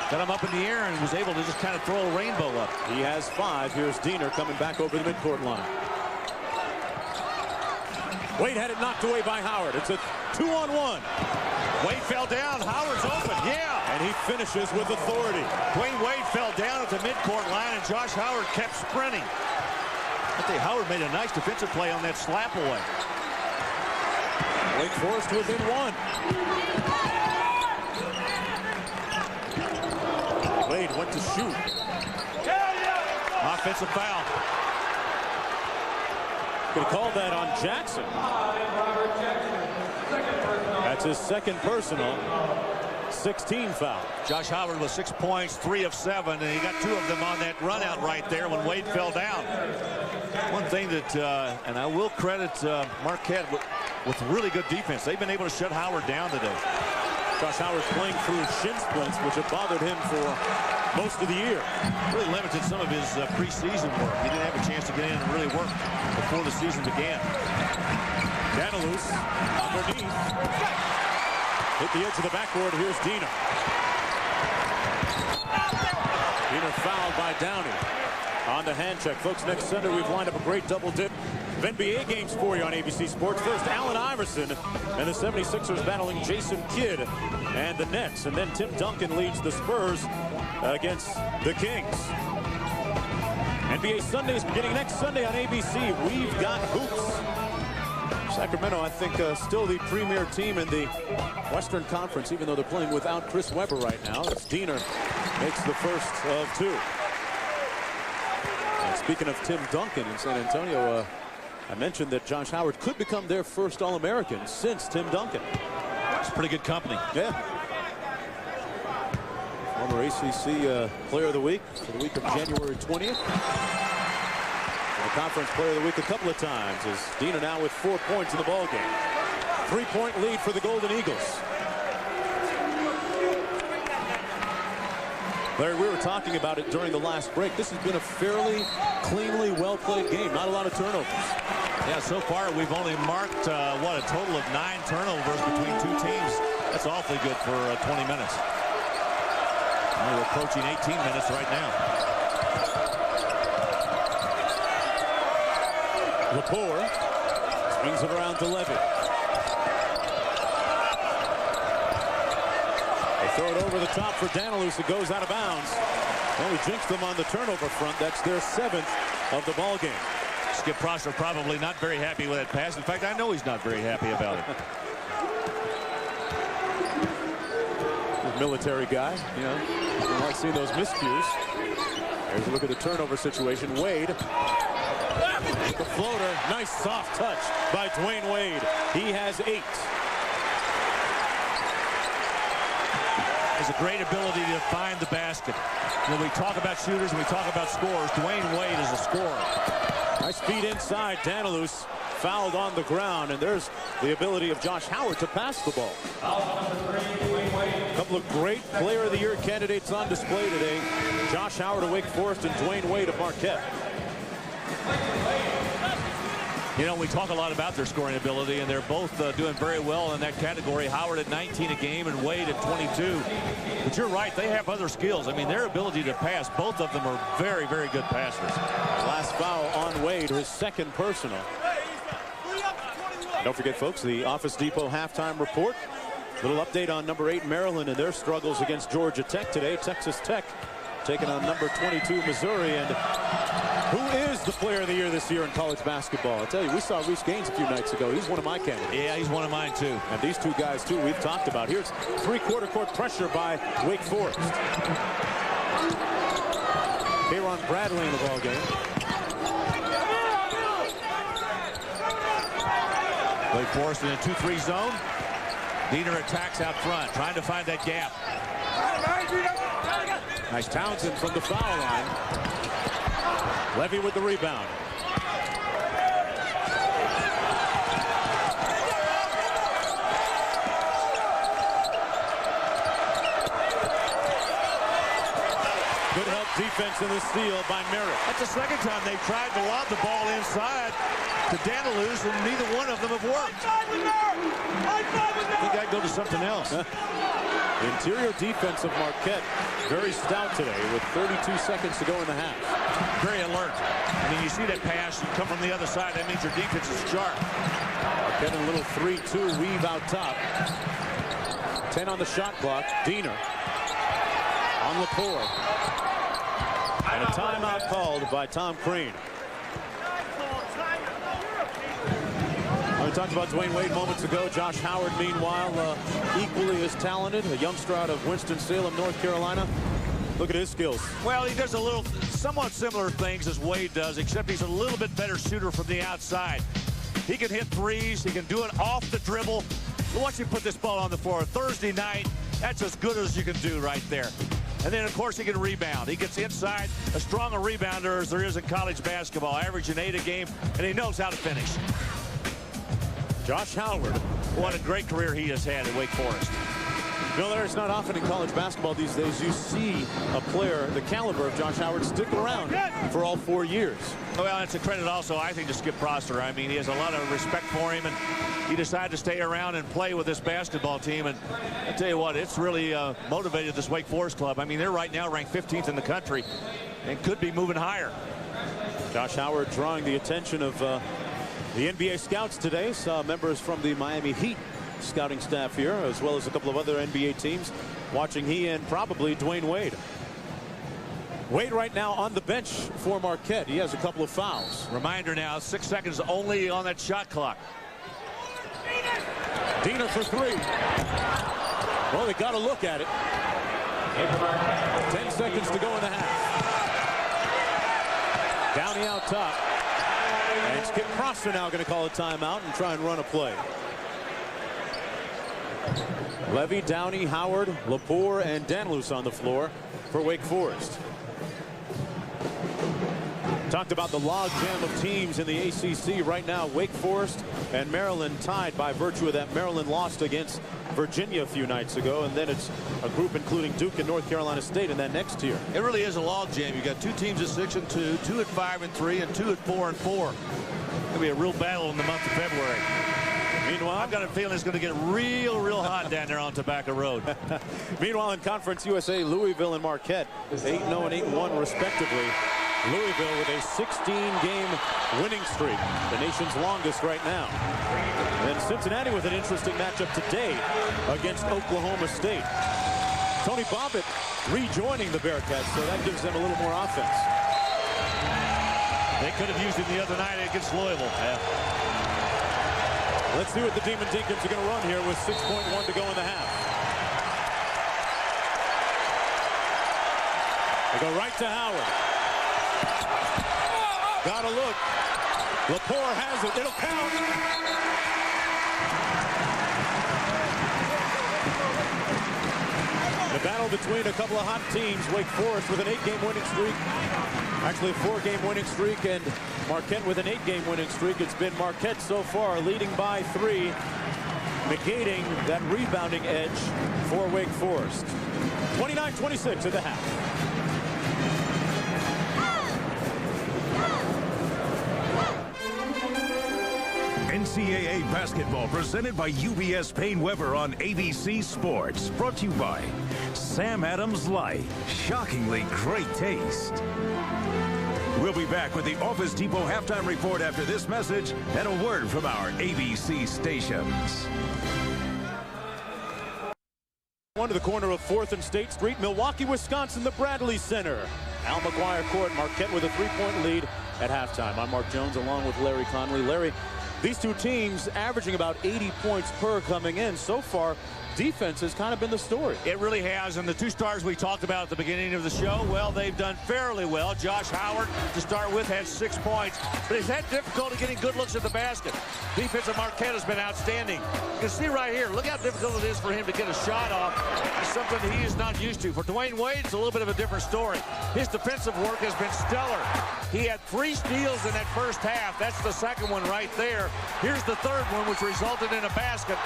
Speaker 2: Got him up in the air and was able to just kind of throw a rainbow up.
Speaker 1: He has 5. Here's Diener coming back over the midcourt line. Wade had it knocked away by Howard. It's a 2-on-1.
Speaker 2: Wade fell down. Howard's open. Yeah.
Speaker 1: And he finishes with authority.
Speaker 2: Dwayne Wade fell down at the midcourt line, and Josh Howard kept sprinting. I think Howard made a nice defensive play on that slap away.
Speaker 1: Wake Forest within 1. Wade went to shoot.
Speaker 2: Offensive foul.
Speaker 1: They called that on Jackson. That's his second personal. 16 foul.
Speaker 2: Josh Howard with 6 points, 3 of 7, and he got 2 of them on that run out right there when Wade fell down. One thing that, and I will credit Marquette with really good defense. They've been able to shut Howard down today.
Speaker 1: Josh Howard playing through shin splints, which have bothered him for most of the year.
Speaker 2: Really limited some of his preseason work. He didn't have a chance to get in and really work before the season began.
Speaker 1: Danilus underneath. Hit the edge of the backboard. Here's Diener. Diener fouled by Downey. On the hand check. Folks, next Sunday we've lined up a great double dip of NBA games for you on ABC Sports. First, Allen Iverson and the 76ers battling Jason Kidd and the Nets. And then Tim Duncan leads the Spurs against the Kings. NBA Sundays beginning next Sunday on ABC. We've got hoops. Sacramento, I think, still the premier team in the Western Conference, even though they're playing without Chris Webber right now. As Diener makes the first of 2. And speaking of Tim Duncan in San Antonio, I mentioned that Josh Howard could become their first All-American since Tim Duncan.
Speaker 2: It's pretty good company.
Speaker 1: Yeah. Former ACC Player of the Week for the week of January 20th. Conference Player of the Week a couple of times as Diener now with 4 points in the ballgame. 3-point lead for the Golden Eagles. Larry, we were talking about it during the last break. This has been a fairly cleanly well-played game. Not a lot of turnovers.
Speaker 2: Yeah, so far we've only marked, a total of 9 turnovers between 2 teams. That's awfully good for 20 minutes. We're approaching 18 minutes right now.
Speaker 1: Lepore swings it around to Levy. They throw it over the top for Danilus. It goes out of bounds. Only jinxed them on the turnover front. That's their 7th of the ball game.
Speaker 2: Skip Prosser probably not very happy with that pass. In fact, I know he's not very happy about it.
Speaker 1: Military guy, you know, you like seeing those miscues. Here's a look at the turnover situation. Wade. The floater, nice soft touch by Dwayne Wade. He has 8.
Speaker 2: Has a great ability to find the basket. When we talk about shooters and we talk about scorers, Dwayne Wade is a scorer.
Speaker 1: Nice feed inside. Danilus fouled on the ground, and there's the ability of Josh Howard to pass the ball. A couple of great Player of the Year candidates on display today. Josh Howard of Wake Forest and Dwayne Wade of Marquette.
Speaker 2: You know, we talk a lot about their scoring ability, and they're both doing very well in that category. Howard at 19 a game and Wade at 22. But you're right, they have other skills. I mean, their ability to pass, both of them are very, very good passers.
Speaker 1: Last foul on Wade, his 2nd personal. Don't forget, folks, the Office Depot halftime report. Little update on number 8 Maryland and their struggles against Georgia Tech today. Texas Tech taking on number 22 Missouri. And who is the Player of the Year this year in college basketball? I tell you, we saw Reece Gaines a few nights ago. He's one of my candidates.
Speaker 2: Yeah, he's one of mine too.
Speaker 1: And these 2 guys too we've talked about. Here's 3-quarter court pressure by Wake Forest. Kayron Bradley in the ball game.
Speaker 2: Wake Forest in a 2-3 zone. Diener attacks out front, trying to find that gap.
Speaker 1: Nice Townsend from the foul line. Levy with the rebound. Good help defense in the steal by Merritt.
Speaker 2: That's the second time they've tried to lob the ball inside to Danilus, and neither one of them have worked. I think I'd go to something else.
Speaker 1: Interior defense of Marquette very stout today with 32 seconds to go in the half.
Speaker 2: Very alert. I mean, you see that pass, you come from the other side, that means your defense is sharp.
Speaker 1: Marquette in a little 3-2 weave out top. 10 on the shot clock. Diener on Lepore. And a timeout called by Tom Crean. We talked about Dwayne Wade moments ago. Josh Howard, meanwhile, equally as talented. A youngster out of Winston-Salem, North Carolina. Look at his skills.
Speaker 2: Well, he does a little, somewhat similar things as Wade does, except he's a little bit better shooter from the outside. He can hit threes. He can do it off the dribble. Watch him put this ball on the floor. Thursday night, that's as good as you can do right there. And then, of course, he can rebound. He gets inside, as strong a rebounder as there is in college basketball, averaging 8 a game, and he knows how to finish.
Speaker 1: Josh Howard.
Speaker 2: What a great career he has had at Wake Forest.
Speaker 1: You know, there's not often in college basketball these days you see a player the caliber of Josh Howard stick around for all 4 years.
Speaker 2: Well, it's a credit also, I think, to Skip Prosser. I mean, he has a lot of respect for him, and he decided to stay around and play with this basketball team. And I tell you what, it's really motivated this Wake Forest club. I mean, they're right now ranked 15th in the country and could be moving higher.
Speaker 1: Josh Howard drawing the attention of the NBA scouts today. Saw members from the Miami Heat scouting staff here, as well as a couple of other NBA teams watching he and probably Dwayne Wade. Wade right now on the bench for Marquette. He has a couple of fouls.
Speaker 2: Reminder now, 6 seconds only on that shot clock.
Speaker 1: Diener for 3. Well, they got to look at it. 10 seconds to go in the half. Downey out top. And Skip Prosser now going to call a timeout and try and run a play. Levy, Downey, Howard, Lepore, and Danilus on the floor for Wake Forest. Talked about the logjam of teams in the ACC right now. Wake Forest and Maryland tied by virtue of that Maryland lost against Virginia a few nights ago, and then it's a group including Duke and North Carolina State in that next tier.
Speaker 2: It really is a logjam. You got 2 teams at 6-2, 2 at 5-3, and 2 at 4-4. It'll be a real battle in the month of February.
Speaker 1: Meanwhile,
Speaker 2: I've got a feeling it's going to get real hot down there on Tobacco Road.
Speaker 1: Meanwhile, in Conference USA, Louisville and Marquette 8-0 and 8-1 respectively. Louisville with a 16-game winning streak, the nation's longest right now. And Cincinnati with an interesting matchup today against Oklahoma State. Tony Bobbitt rejoining the Bearcats, so that gives them a little more offense.
Speaker 2: They could have used him the other night against Louisville. Yeah.
Speaker 1: Let's see what the Demon Deacons are going to run here with 6.1 to go in the half. They go right to Howard. Got a look. Lepore has it. It'll count. The battle between a couple of hot teams. Wake Forest with an 8-game winning streak. Actually, a 4-game winning streak, and Marquette with an 8-game winning streak. It's been Marquette so far leading by 3, negating that rebounding edge for Wake Forest. 29-26 at the half.
Speaker 3: NCAA basketball presented by UBS Payne Weber on ABC Sports. Brought to you by Sam Adams Light. Shockingly great taste. We'll be back with the Office Depot halftime report after this message and a word from our ABC stations.
Speaker 1: One to the corner of 4th and State Street, Milwaukee, Wisconsin, the Bradley Center. Al McGuire Court, Marquette with a 3-point lead at halftime. I'm Mark Jones along with Larry Conley. Larry, these two teams averaging about 80 points per coming in. So far, defense has kind of been the story.
Speaker 2: It really has, and the 2 stars we talked about at the beginning of the show, well, they've done fairly well. Josh Howard, to start with, had 6 points, but he's had difficulty getting good looks at the basket. Defense of Marquette has been outstanding. You can see right here, look how difficult it is for him to get a shot off. It's something that he is not used to. For Dwayne Wade, it's a little bit of a different story. His defensive work has been stellar. He had 3 steals in that first half. That's the second one right there. Here's the third one, which resulted in a basket.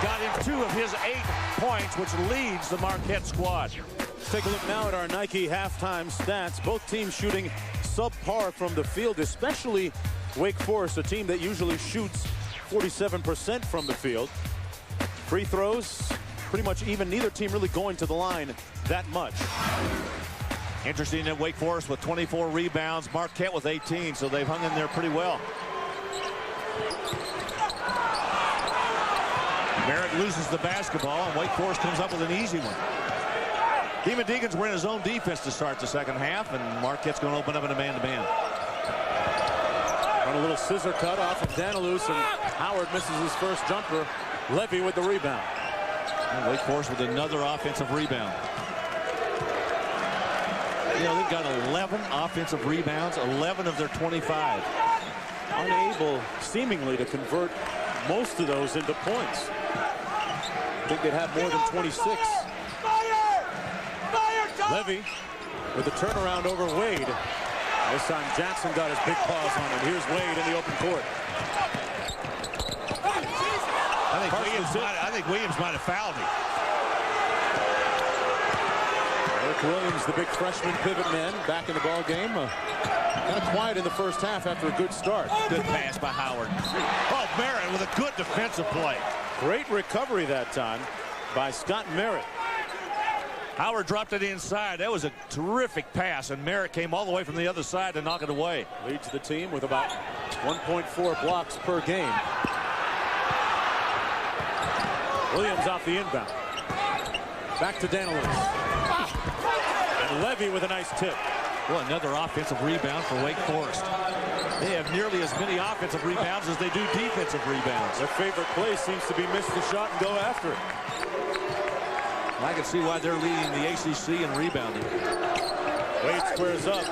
Speaker 2: Got him 2 of his 8 points, which leads the Marquette squad.
Speaker 1: Let's take a look now at our Nike halftime stats. Both teams shooting subpar from the field, especially Wake Forest, a team that usually shoots 47% from the field. Free throws, pretty much even. Neither team really going to the line that much.
Speaker 4: Interesting that Wake Forest with 24 rebounds, Marquette with 18, so they've hung in there pretty well. Merritt loses the basketball, and Wake Forest comes up with an easy one. Demon Deacons were in his own defense to start the second half, and Marquette's going to open up in a man-to-man.
Speaker 1: On a little scissor cut off of Danilus, and Howard misses his first jumper. Levy with the rebound.
Speaker 4: And Wake Forest with another offensive rebound. You know, they've got 11 offensive rebounds, 11 of their 25.
Speaker 1: Unable, seemingly, to convert most of those into points. I think they'd have more than 26. Levy with the turnaround over Wade. This time Jackson got his big paws on it. Here's Wade in the open court.
Speaker 2: I think Williams might have fouled him.
Speaker 1: Eric Williams, the big freshman pivot man, back in the ball game. Kind of quiet in the first half after a good start.
Speaker 2: Good pass by Howard. Oh, Merritt with a good defensive play.
Speaker 1: Great recovery that time by Scott Merritt.
Speaker 2: Howard dropped it inside. That was a terrific pass, and Merritt came all the way from the other side to knock it away.
Speaker 1: Leads the team with about 1.4 blocks per game. Williams off the inbound. Back to Danilus. And Levy with a nice tip.
Speaker 4: Well, another offensive rebound for Wake Forest. They have nearly as many offensive rebounds as they do defensive rebounds.
Speaker 1: Their favorite play seems to be miss the shot and go after it.
Speaker 4: I can see why they're leading the ACC in rebounding.
Speaker 1: Wade squares up.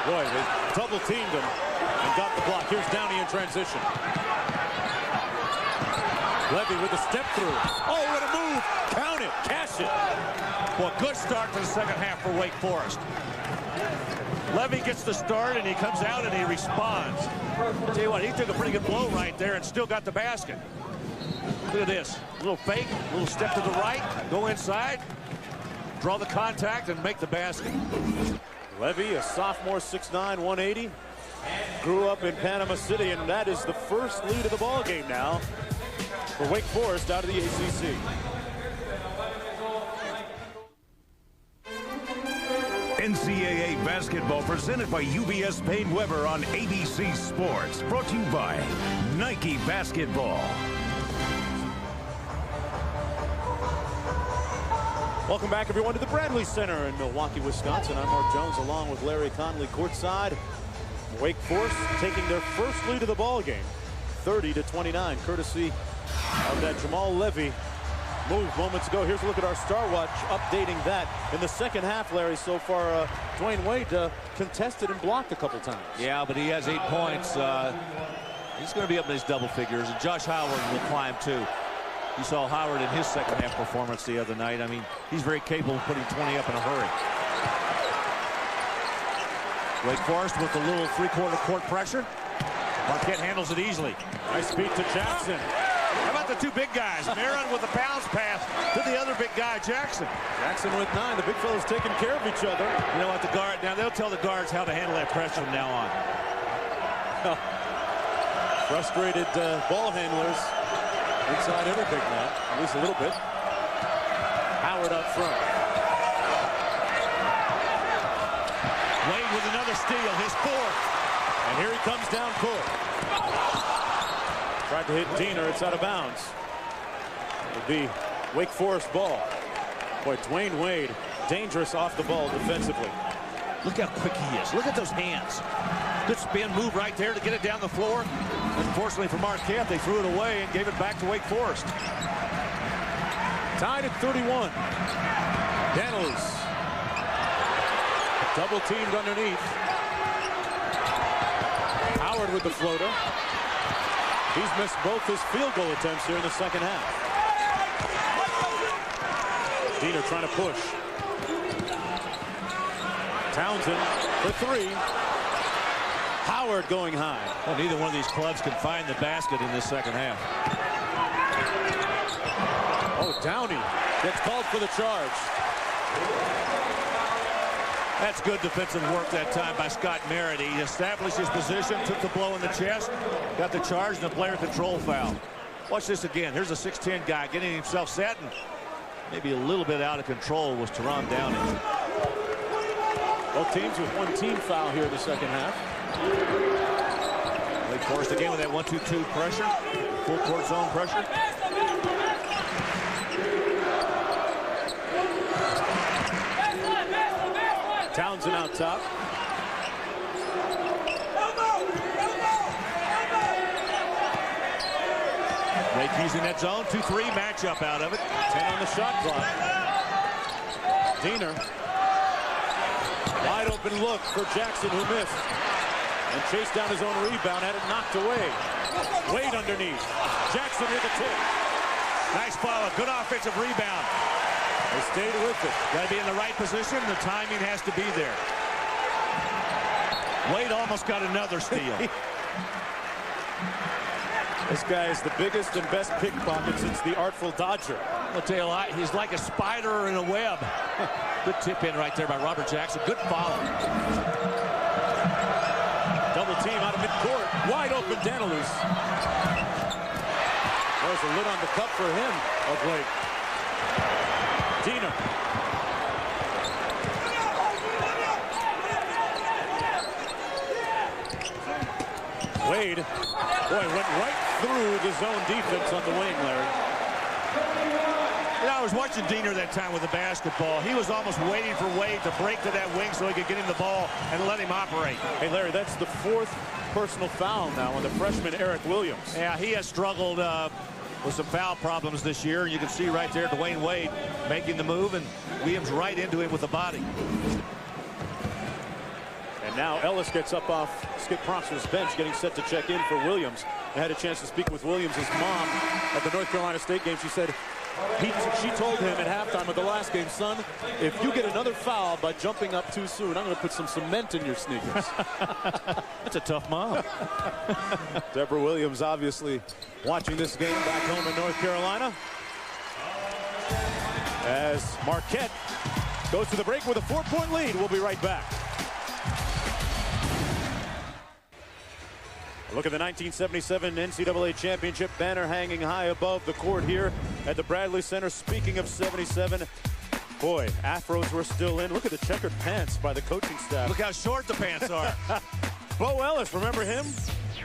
Speaker 1: Boy, they double teamed him and got the block. Here's Downey in transition. Levy with the step through. Oh, what a move. Count it. Cash it.
Speaker 2: Well, good start to the second half for Wake Forest. Levy gets the start, and he comes out and he responds. I'll tell you what, he took a pretty good blow right there and still got the basket. Look at this. A little fake, a little step to the right, go inside, draw the contact, and make the basket.
Speaker 1: Levy, a sophomore, 6'9", 180. Grew up in Panama City, and that is the first lead of the ball game now for Wake Forest out of the ACC.
Speaker 3: NCAA basketball presented by UBS Payne Weber on ABC Sports. Brought to you by Nike Basketball.
Speaker 1: Welcome back, everyone, to the Bradley Center in Milwaukee, Wisconsin. I'm Mark Jones, along with Larry Conley courtside. Wake Forest taking their first lead of the ball game, 30-29, courtesy of that Jamal Levy move moments ago. Here's a look at our Star Watch, updating that. In the second half, Larry, so far, Dwayne Wade contested and blocked a couple times.
Speaker 4: Yeah, but he has 8 points. He's going to be up in his double figures, and Josh Howard will climb, too. You saw Howard in his second half performance the other night. I mean, he's very capable of putting 20 up in a hurry. Wake Forest with a little three-quarter court pressure. Marquette handles it easily.
Speaker 1: Nice beat to Jackson.
Speaker 2: How about the two big guys? Merritt with a bounce pass to the other big guy, Jackson.
Speaker 1: Jackson with 9. The big fellas taking care of each other.
Speaker 4: You know what, the guard, now they'll tell the guards how to handle that pressure from now on.
Speaker 1: Frustrated ball handlers inside every big man, at least a little bit. Howard up front.
Speaker 2: Wade with another steal, his fourth.
Speaker 1: And here he comes down court. Tried to hit Diener, it's out of bounds. It'll be Wake Forest ball. Boy, Dwayne Wade, dangerous off the ball defensively.
Speaker 2: Look how quick he is. Look at those hands. Good spin move right there to get it down the floor.
Speaker 4: Unfortunately for Marquette, they threw it away and gave it back to Wake Forest.
Speaker 1: Tied at 31. Danilus. Double teamed underneath. Howard with the floater. He's missed both his field goal attempts here in the second half. Diener trying to push. Townsend for 3. Howard going high.
Speaker 4: Well, neither one of these clubs can find the basket in this second half.
Speaker 1: Oh, Downey gets called for the charge.
Speaker 4: That's good defensive work that time by Scott Merritt. He established his position, took the blow in the chest, got the charge, and the player control foul. Watch this again. Here's a 6'10" guy getting himself set, and maybe a little bit out of control was Teron Downing.
Speaker 1: Both teams with one team foul here in the second half.
Speaker 4: Wake Forest again with that 1-2-2 pressure, full court zone pressure.
Speaker 1: Townsend out top.
Speaker 4: Wake using that zone, 2-3 matchup out of it.
Speaker 1: 10 on the shot clock. Diener. Wide open look for Jackson, who missed. And chased down his own rebound, had it knocked away. Wade underneath. Jackson with the tip.
Speaker 4: Nice follow, good offensive rebound.
Speaker 1: They stayed with it.
Speaker 4: Got to be in the right position. The timing has to be there. Wade almost got another steal.
Speaker 1: This guy is the biggest and best pickpocket since the Artful Dodger.
Speaker 4: I'll tell you a lot, he's like a spider in a web. Good tip in right there by Robert Jackson. Good follow.
Speaker 1: Double team out of midcourt. Wide open Danilus. There's a lid on the cup for him of late. Diener. Wade, boy, went right through the zone defense on the wing, Larry.
Speaker 4: You know, I was watching Diener that time with the basketball. He was almost waiting for Wade to break to that wing so he could get him the ball and let him operate.
Speaker 1: Hey, Larry, that's the fourth personal foul now on the freshman Eric Williams.
Speaker 4: Yeah, he has struggled with some foul problems this year. You can see right there Dwayne Wade making the move, and Williams right into him with the body.
Speaker 1: And now Ellis gets up off Skip Prosser's bench, getting set to check in for Williams. I had a chance to speak with Williams' mom at the North Carolina State game. She said she told him at halftime of the last game, son, if you get another foul by jumping up too soon, I'm going to put some cement in your sneakers.
Speaker 4: That's a tough mom.
Speaker 1: Deborah Williams obviously watching this game back home in North Carolina. As Marquette goes to the break with a 4-point lead. We'll be right back. Look at the 1977 NCAA Championship banner hanging high above the court here at the Bradley Center. Speaking of 77, boy, afros were still in. Look at the checkered pants by the coaching staff.
Speaker 4: Look how short the pants are.
Speaker 1: Bo Ellis, remember him?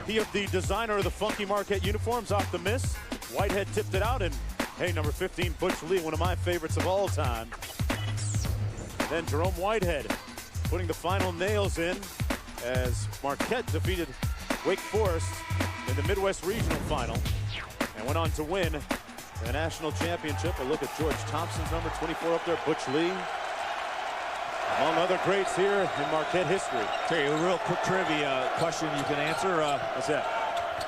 Speaker 1: He of the designer of the funky Marquette uniforms off the miss. Whitehead tipped it out, and hey, number 15, Butch Lee, one of my favorites of all time. And then Jerome Whitehead putting the final nails in as Marquette defeated Wake Forest in the Midwest Regional Final and went on to win the national championship. A look at George Thompson's number 24 up there, Butch Lee, among other greats here in Marquette history.
Speaker 4: Tell you a real quick trivia question you can answer.
Speaker 1: What's that?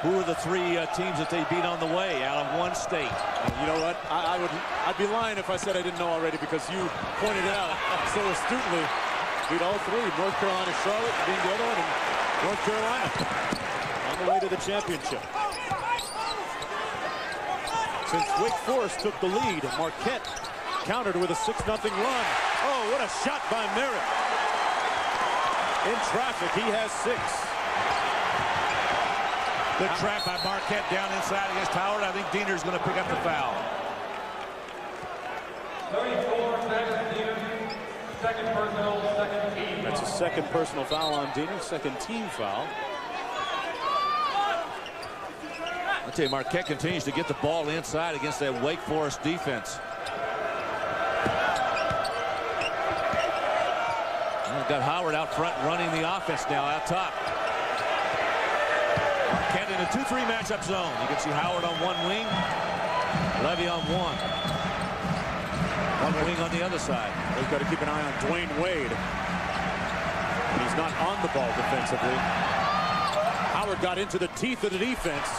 Speaker 4: Who are the three teams that they beat on the way out of one state?
Speaker 1: You know what? I'd be lying if I said I didn't know already, because you pointed it out so astutely. Beat all three. North Carolina, Charlotte being the other one, and North Carolina on the way to the championship. Since Wake Forest took the lead, Marquette countered with a 6-0 run. Oh, what a shot by Merritt. In traffic, he has 6.
Speaker 4: Good trap by Marquette down inside against Howard. I think Diener's going to pick up the foul.
Speaker 5: 34 seconds, Diener. Second personal, second team.
Speaker 1: That's a second personal foul on Diener, second team foul.
Speaker 4: I tell you, Marquette continues to get the ball inside against that Wake Forest defense. Well, got Howard out front running the offense now out top. Marquette in a 2-3 matchup zone. You can see Howard on one wing, Levy on one. One wing on the other side.
Speaker 1: They've got to keep an eye on Dwayne Wade. He's not on the ball defensively. Howard got into the teeth of the defense.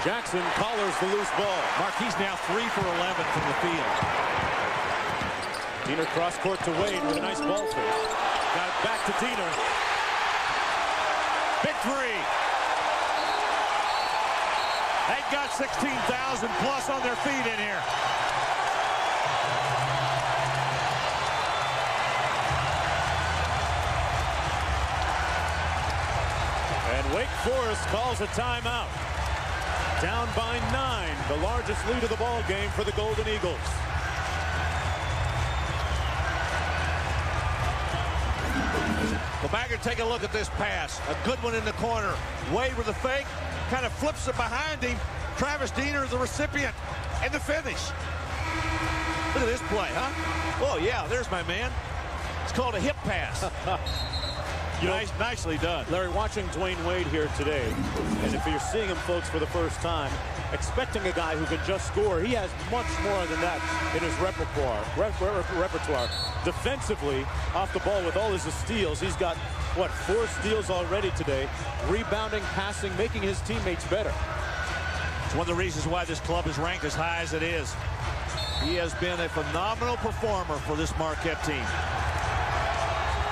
Speaker 1: Jackson collars the loose ball.
Speaker 4: Marquis now 3 for 11 from the field.
Speaker 1: Diener cross court to Wade with a nice ball fake. Got it back to Diener.
Speaker 4: Big three. They've got 16,000 plus on their feet in here.
Speaker 1: Wake Forest calls a timeout. Down by 9, the largest lead of the ball game for the Golden Eagles.
Speaker 2: Go back and take a look at this pass. A good one in the corner. Wade with a fake, kind of flips it behind him. Travis Diener is the recipient, and the finish. Look at this play, huh? Oh, yeah, there's my man. It's called a hip pass. Nicely done.
Speaker 1: Larry, watching Dwayne Wade here today, and if you're seeing him, folks, for the first time, expecting a guy who can just score, he has much more than that in his repertoire. Defensively, off the ball with all his steals, he's got, what, 4 steals already today. Rebounding, passing, making his teammates better.
Speaker 2: It's one of the reasons why this club is ranked as high as it is. He has been a phenomenal performer for this Marquette team.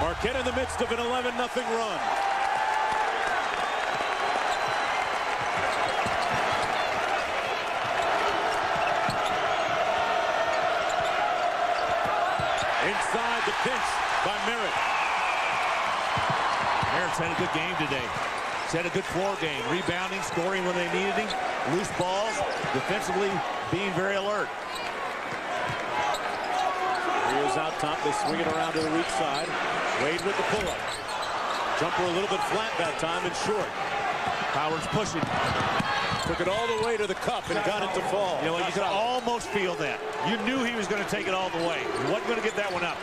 Speaker 1: Marquette in the midst of an 11-0 run. Inside the pinch by Merritt.
Speaker 2: Merritt's had a good game today. He's had a good floor game. Rebounding, scoring when they needed him. Loose balls, defensively being very alert.
Speaker 1: Here's out top. They swing it around to the weak side. Wade with the pull-up. Jumper a little bit flat that time and short.
Speaker 2: Howard's pushing.
Speaker 1: Took it all the way to the cup and got it to fall.
Speaker 2: You know, you could almost feel that. You knew he was going to take it all the way. He wasn't going to get that one up.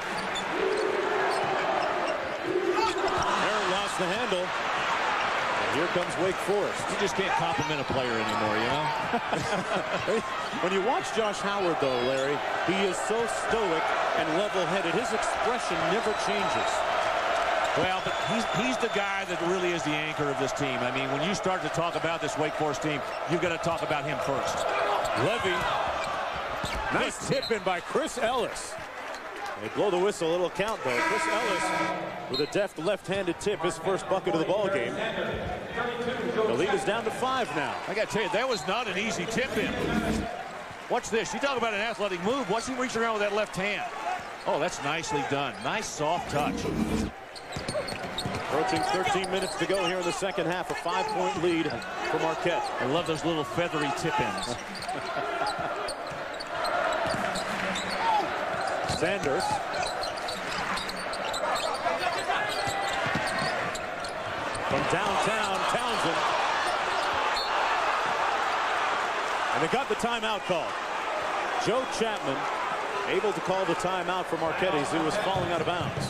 Speaker 1: Aaron lost the handle. And here comes Wake Forest.
Speaker 4: You just can't compliment a player anymore, you know?
Speaker 1: When you watch Josh Howard, though, Larry, he is so stoic and level-headed. His expression never changes.
Speaker 2: Well, but he's the guy that really is the anchor of this team. I mean, when you start to talk about this Wake Forest team, you've got to talk about him first.
Speaker 1: Levy. Nice tip in by Chris Ellis. They blow the whistle, a little count, though. Chris Ellis with a deft left-handed tip, his first bucket of the ball game. The lead is down to 5 now.
Speaker 2: I got to tell you, that was not an easy tip in. Watch this. You talk about an athletic move. Watch him reach around with that left hand. Oh, that's nicely done. Nice soft touch.
Speaker 1: Approaching 13 minutes to go here in the second half. A 5-point lead for Marquette.
Speaker 2: I love those little feathery tip-ins.
Speaker 1: Sanders. From downtown, Townsend. And they got the timeout called. Joe Chapman able to call the timeout for Marquette as he was falling out of bounds.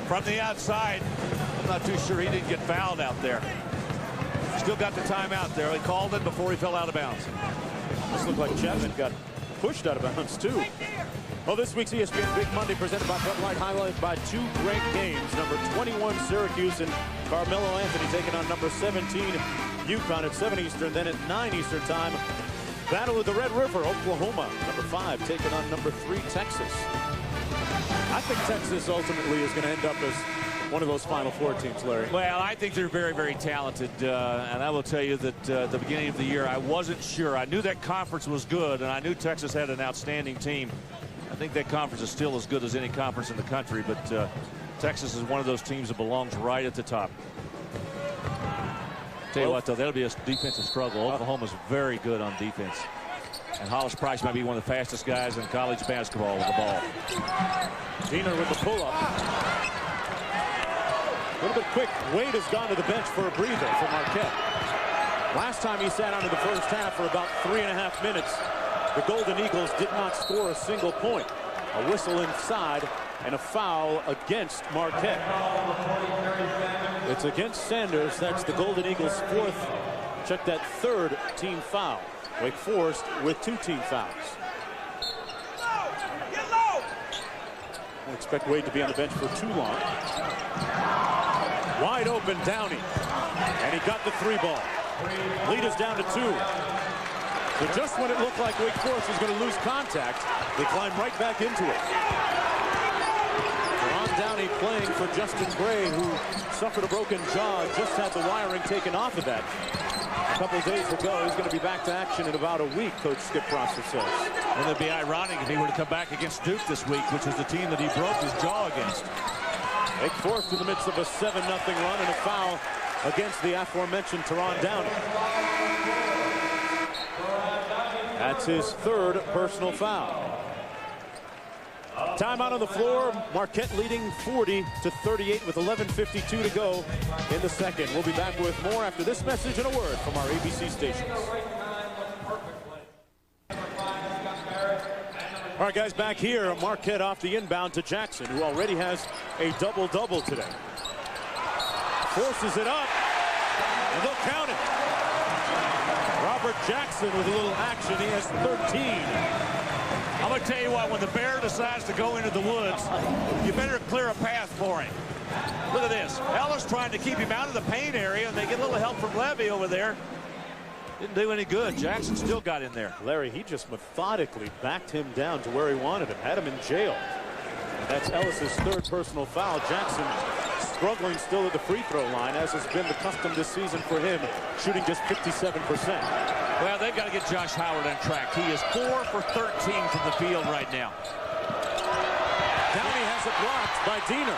Speaker 2: From the outside, I'm not too sure he didn't get fouled out there. Still got the timeout there. He called it before he fell out of bounds.
Speaker 1: This looked like Chapman got pushed out of bounds, too. Well, this week's ESPN Big Monday presented by Bud Light, highlighted by 2 great games. Number 21, Syracuse, and Carmelo Anthony taking on number 17, UConn at 7 Eastern. Then at 9 Eastern time, Battle of the Red River, Oklahoma. Number 5 taking on number 3, Texas. I think Texas ultimately is going to end up as one of those Final Four teams, Larry.
Speaker 2: Well, I think they're very, very talented. And I will tell you that at the beginning of the year, I wasn't sure. I knew that conference was good, and I knew Texas had an outstanding team. I think that conference is still as good as any conference in the country, but Texas is one of those teams that belongs right at the top. Tell you what, though, that'll be a defensive struggle. Oklahoma's very good on defense. And Hollis Price might be one of the fastest guys in college basketball with the ball.
Speaker 1: Diener with the pull-up. A little bit quick. Wade has gone to the bench for a breather for Marquette. Last time he sat out in the first half for about 3.5 minutes. The Golden Eagles did not score a single point. A whistle inside and a foul against Marquette. It's against Sanders. That's the Golden Eagles' 4th. Check that 3rd team foul. Wake Forest with 2 team fouls. Don't expect Wade to be on the bench for too long. Wide open Downey. And he got the 3 ball. Lead is down to 2. So just when it looked like Wake Forest was going to lose contact, they climb right back into it. Ron Downey playing for Justin Gray, who suffered a broken jaw, just had the wiring taken off of that a couple of days ago. He's going to be back to action in about a week, Coach Skip Prosser says.
Speaker 4: And it'd be ironic if he were to come back against Duke this week, which was the team that he broke his jaw against.
Speaker 1: Wake Forest in the midst of a 7-0 run and a foul against the aforementioned Teron Downey. That's his third personal foul. Timeout on the floor. Marquette leading 40-38 with 11:52 to go in the second. We'll be back with more after this message and a word from our ABC stations. All right, guys, back here. Marquette off the inbound to Jackson, who already has a double-double today. Forces it up, and they'll count it. Robert Jackson with a little action. He has 13.
Speaker 4: I'm going to tell you what, when the bear decides to go into the woods, you better clear a path for him. Look at this. Ellis trying to keep him out of the paint area, and they get a little help from Levy over there. Didn't do any good. Jackson still got in there.
Speaker 1: Larry, he just methodically backed him down to where he wanted him, had him in jail. That's Ellis's third personal foul. Jackson struggling still at the free throw line, as has been the custom this season for him, shooting just 57%.
Speaker 4: Well, they've got to get Josh Howard on track. He is 4 for 13 from the field right now.
Speaker 1: Downey has it blocked by Diener.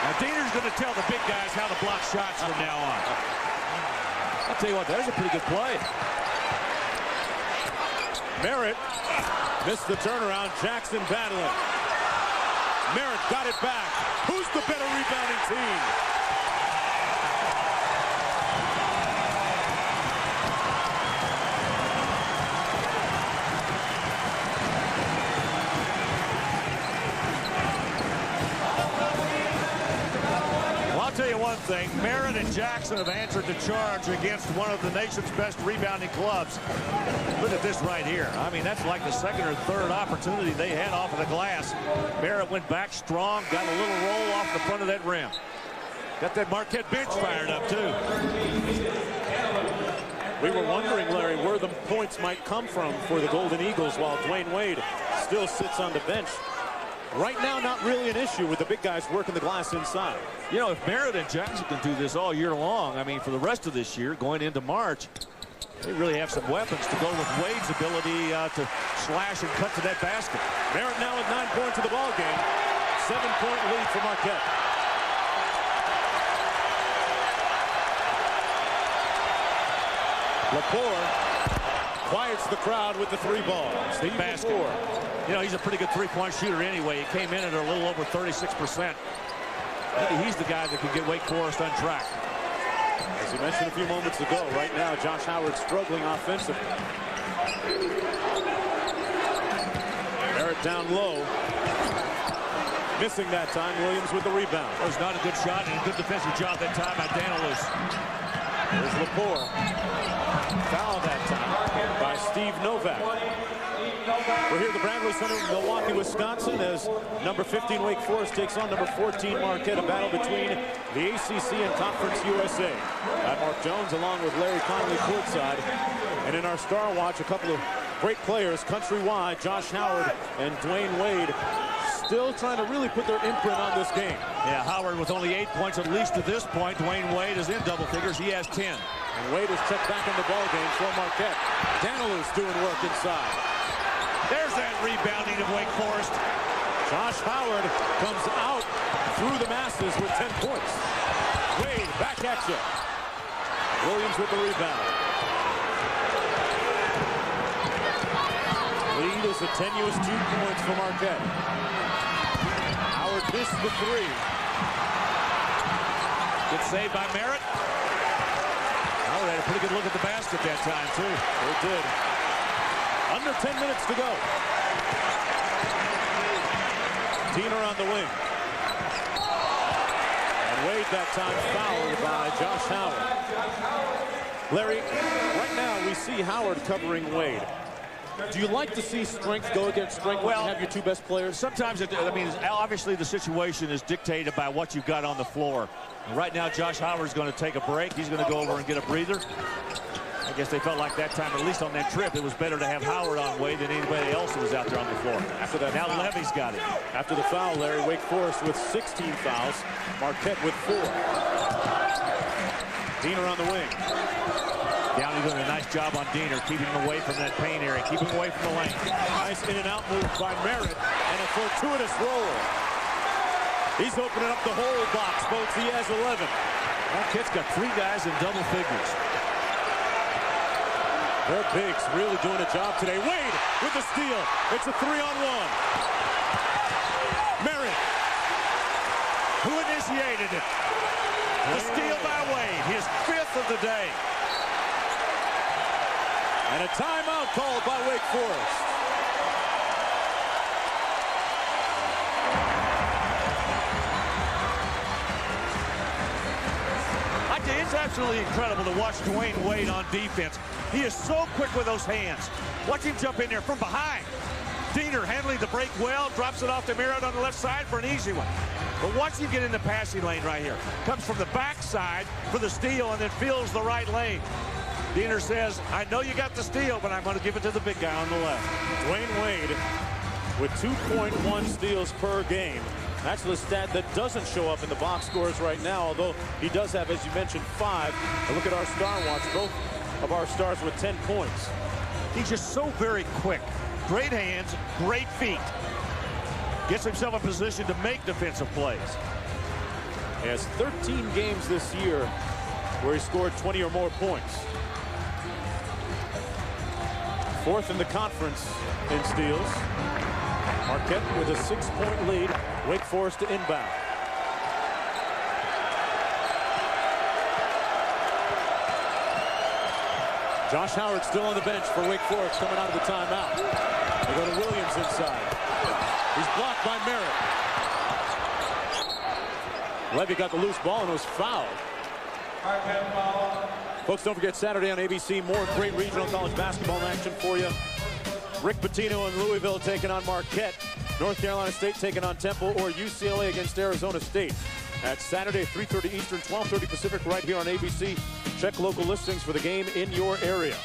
Speaker 4: Now, Diener's going to tell the big guys how to block shots from now on. I'll tell you what, there's a pretty good play.
Speaker 1: Merritt missed the turnaround. Jackson battling. Merritt got it back. Who's the better rebounding team?
Speaker 4: I'll tell you one thing, Merritt and Jackson have answered the charge against one of the nation's best rebounding clubs. Look at this right here. I mean, that's like the second or third opportunity they had off of the glass. Merritt went back strong, got a little roll off the front of that rim. Got that Marquette bench fired up, too.
Speaker 1: We were wondering, Larry, where the points might come from for the Golden Eagles while Dwayne Wade still sits on the bench. Right now, not really an issue with the big guys working the glass inside.
Speaker 4: You know, if Merritt and Jackson can do this all year long, I mean, for the rest of this year, going into March, they really have some weapons to go with Wade's ability to slash and cut to that basket.
Speaker 1: Merritt now with 9 points in the ball game. 7-point lead for Marquette. Lepore quiets the crowd with the 3 ball. Steve
Speaker 4: basket.
Speaker 1: Lepore.
Speaker 4: You know, he's a pretty good three-point shooter anyway. He came in at a little over 36%. Maybe he's the guy that can get Wake Forest on track.
Speaker 1: As you mentioned a few moments ago, right now, Josh Howard struggling offensively. Merritt down low. Missing that time. Williams with the rebound.
Speaker 4: That was not a good shot and a good defensive job that time by Danilus.
Speaker 1: There's Lepore. Foul that time by Steve Novak. We're here at the Bradley Center in Milwaukee, Wisconsin, as number 15 Wake Forest takes on number 14 Marquette, a battle between the ACC and Conference USA. I'm Mark Jones along with Larry Connolly courtside. And in our Star Watch, a couple of great players countrywide, Josh Howard and Dwayne Wade, still trying to really put their imprint on this game.
Speaker 4: Yeah, Howard with only 8 points at least to this point. Dwayne Wade is in double figures. He has 10.
Speaker 1: And Wade is checked back in the ball game for Marquette. Danilus doing work inside.
Speaker 4: There's that rebounding of Wake Forest.
Speaker 1: Josh Howard comes out through the masses with 10 points. Wade back at you. Williams with the rebound. Lead is a tenuous 2 points for Marquette. Howard missed the 3.
Speaker 4: Good save by Merritt. Howard had a pretty good look at the basket that time, too.
Speaker 1: It did. Under 10 minutes to go. Diener on the wing. And Wade that time fouled by Josh Howard. Larry, right now we see Howard covering Wade. Do you like to see strength go against strength when you have your 2 best players?
Speaker 4: Sometimes, I mean, obviously the situation is dictated by what you've got on the floor. And right now, Josh Howard's going to take a break. He's going to go over and get a breather. I guess they felt like that time, at least on that trip, it was better to have Howard on Wade than anybody else who was out there on the floor.
Speaker 1: After that,
Speaker 4: now Levy's got it.
Speaker 1: After the foul, Larry, Wake Forest with 16 fouls. Marquette with 4. Diener on the wing.
Speaker 2: Downey doing a nice job on Diener, keeping him away from that paint area, keeping him away from the lane.
Speaker 1: Nice in and out move by Merritt, and a fortuitous roll. He's opening up the whole box, folks. He has 11.
Speaker 4: Marquette's got 3 guys in double figures.
Speaker 1: Their bigs really doing a job today. Wade with the steal. It's a 3-on-1. Merritt,
Speaker 2: who initiated it? The steal by Wade, his 5th of the day.
Speaker 1: And a timeout called by Wake Forest.
Speaker 2: It's absolutely incredible to watch Dwayne Wade on defense. He is so quick with those hands. Watch him jump in there from behind. Diener handling the break well, drops it off to Merritt on the left side for an easy one. But watch him get in the passing lane right here. Comes from the backside for the steal and then fills the right lane. Diener says, I know you got the steal, but I'm going to give it to the big guy on the left.
Speaker 1: Dwayne Wade with 2.1 steals per game. That's the stat that doesn't show up in the box scores right now, although he does have, as you mentioned, 5. And look at our star watch, both of our stars with 10 points.
Speaker 2: He's just so very quick. Great hands, great feet. Gets himself in position to make defensive plays.
Speaker 1: He has 13 games this year where he scored 20 or more points. 4th in the conference in steals. Marquette with a 6-point lead. Wake Forest to inbound. Josh Howard still on the bench for Wake Forest coming out of the timeout. They go to Williams inside. He's blocked by Merritt. Levy got the loose ball and was fouled. Folks, don't forget Saturday on ABC, more great regional college basketball action for you. Rick Pitino and Louisville taking on Marquette. North Carolina State taking on Temple, or UCLA against Arizona State. That's Saturday, 3:30 Eastern, 12:30 Pacific, right here on ABC. Check local listings for the game in your area.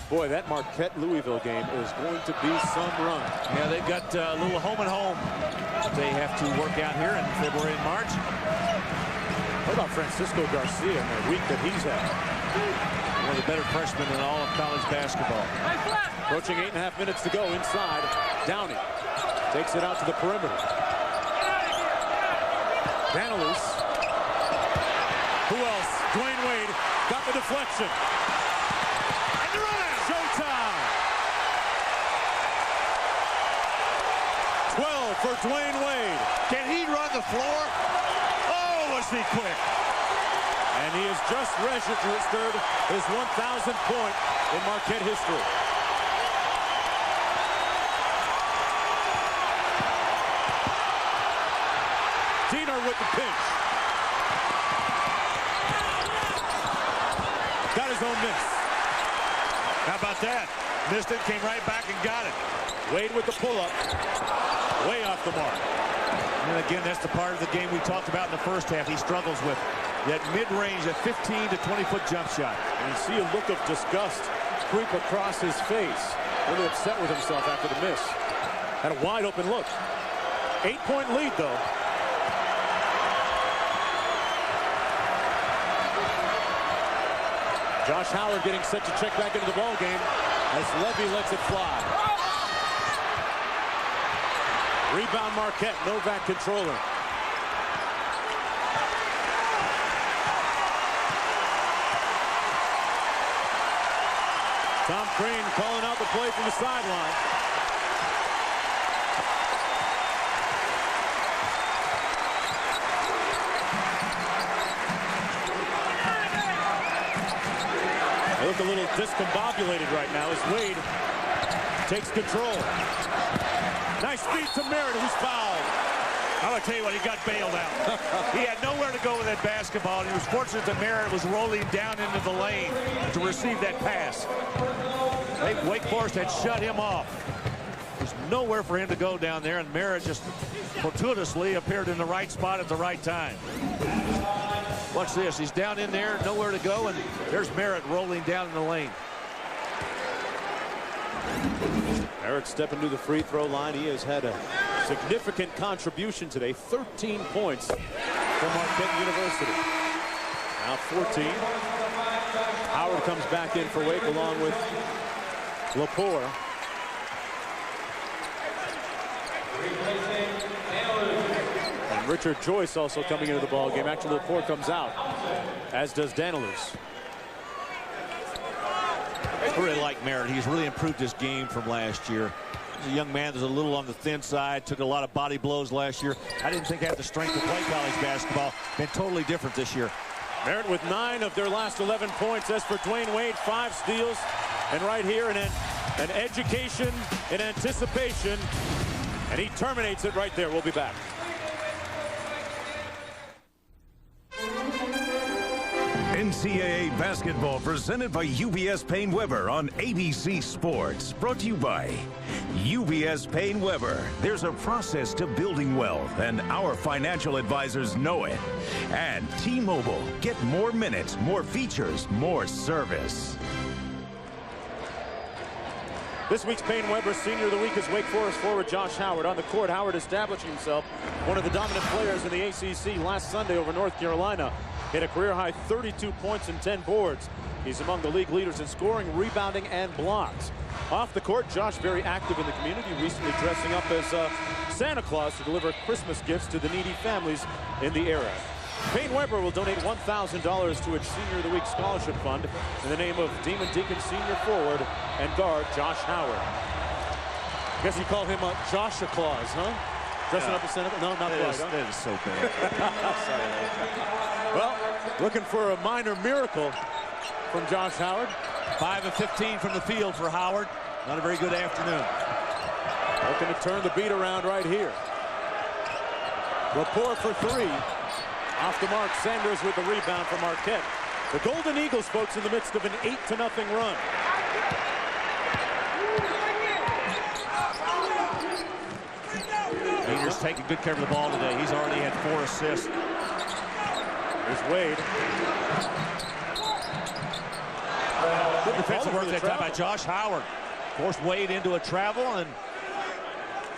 Speaker 1: Boy, that Marquette-Louisville game is going to be some run.
Speaker 2: Yeah, they've got a little home and home that they have to work out here in February and March.
Speaker 1: What about Francisco Garcia in the week that he's had?
Speaker 2: One of the better freshmen in all of college basketball.
Speaker 1: Approaching 8.5 minutes to go inside. Downey takes it out to the perimeter. Vanilus. Who else? Dwayne Wade got the deflection. And the run out. Showtime. 12 for Dwayne Wade.
Speaker 2: Can he run the floor? Oh, was he quick.
Speaker 1: And he has just registered his 1,000th point in Marquette history. Diener with the pinch. Got his own miss.
Speaker 2: How about that? Missed it, came right back and got it.
Speaker 1: Wade with the pull-up. Way off the mark.
Speaker 2: And again, that's the part of the game we talked about in the first half he struggles with. That mid-range, that 15 to 20-foot jump shot.
Speaker 1: And you see a look of disgust creep across his face. Really upset with himself after the miss. Had a wide open look. 8-point lead, though. Josh Howard getting set to check back into the ball game as Levy lets it fly. Rebound Marquette, Novak controlling. Tom Crean calling out the play from the sideline. They look a little discombobulated right now as Wade takes control. Nice feed to Merritt, who's fouled.
Speaker 2: I'm going to tell you what, he got bailed out. He had nowhere to go with that basketball, and he was fortunate that Merritt was rolling down into the lane to receive that pass. Wake Forest had shut him off. There's nowhere for him to go down there, and Merritt just fortuitously appeared in the right spot at the right time. Watch this. He's down in there, nowhere to go, and there's Merritt rolling down in the lane.
Speaker 1: Merritt stepping to the free throw line. He has had a significant contribution today. 13 points for Marquette University. Now 14. Howard Howard comes back in for Wake along with Lepore. And Richard Joyce also coming into the ball game. Actually, Lepore comes out, as does Danilus.
Speaker 4: I really like Merritt. He's really improved his game from last year. He's a young man that's a little on the thin side, took a lot of body blows last year. I didn't think he had the strength to play college basketball. Been totally different this year.
Speaker 1: Merritt with 9 of their last 11 points. As for Dwayne Wade, 5 steals. And right here, an education in anticipation. And he terminates it right there. We'll be back.
Speaker 3: NCAA basketball presented by UBS Payne Weber on ABC Sports. Brought to you by UBS Payne Weber. There's a process to building wealth, and our financial advisors know it. And T-Mobile. Get more minutes, more features, more service.
Speaker 1: This week's Payne Weber Senior of the Week is Wake Forest forward Josh Howard. On the court, Howard establishing himself one of the dominant players in the ACC last Sunday over North Carolina. Hit a career-high 32 points and 10 boards. He's among the league leaders in scoring, rebounding, and blocks. Off the court, Josh very active in the community, recently dressing up as Santa Claus to deliver Christmas gifts to the needy families in the area. Payne Weber will donate $1,000 to its Senior of the Week Scholarship Fund in the name of Demon Deacon Senior forward and guard Josh Howard. I guess you call him Joshua Claus, huh? Dressing up as Santa Claus? No, not quite.
Speaker 4: That is so bad.
Speaker 1: Well, looking for a minor miracle from Josh Howard.
Speaker 4: 5 of 15 from the field for Howard. Not a very good afternoon.
Speaker 1: Looking to turn the beat around right here. Lepore for 3. Off the mark, Sanders with the rebound for Marquette. The Golden Eagles, folks, in the midst of an 8-0 run.
Speaker 4: Peters taking good care of the ball today. He's already had 4 assists.
Speaker 1: Here's Wade.
Speaker 4: Good defensive work that time by Josh Howard. Forced Wade into a travel, and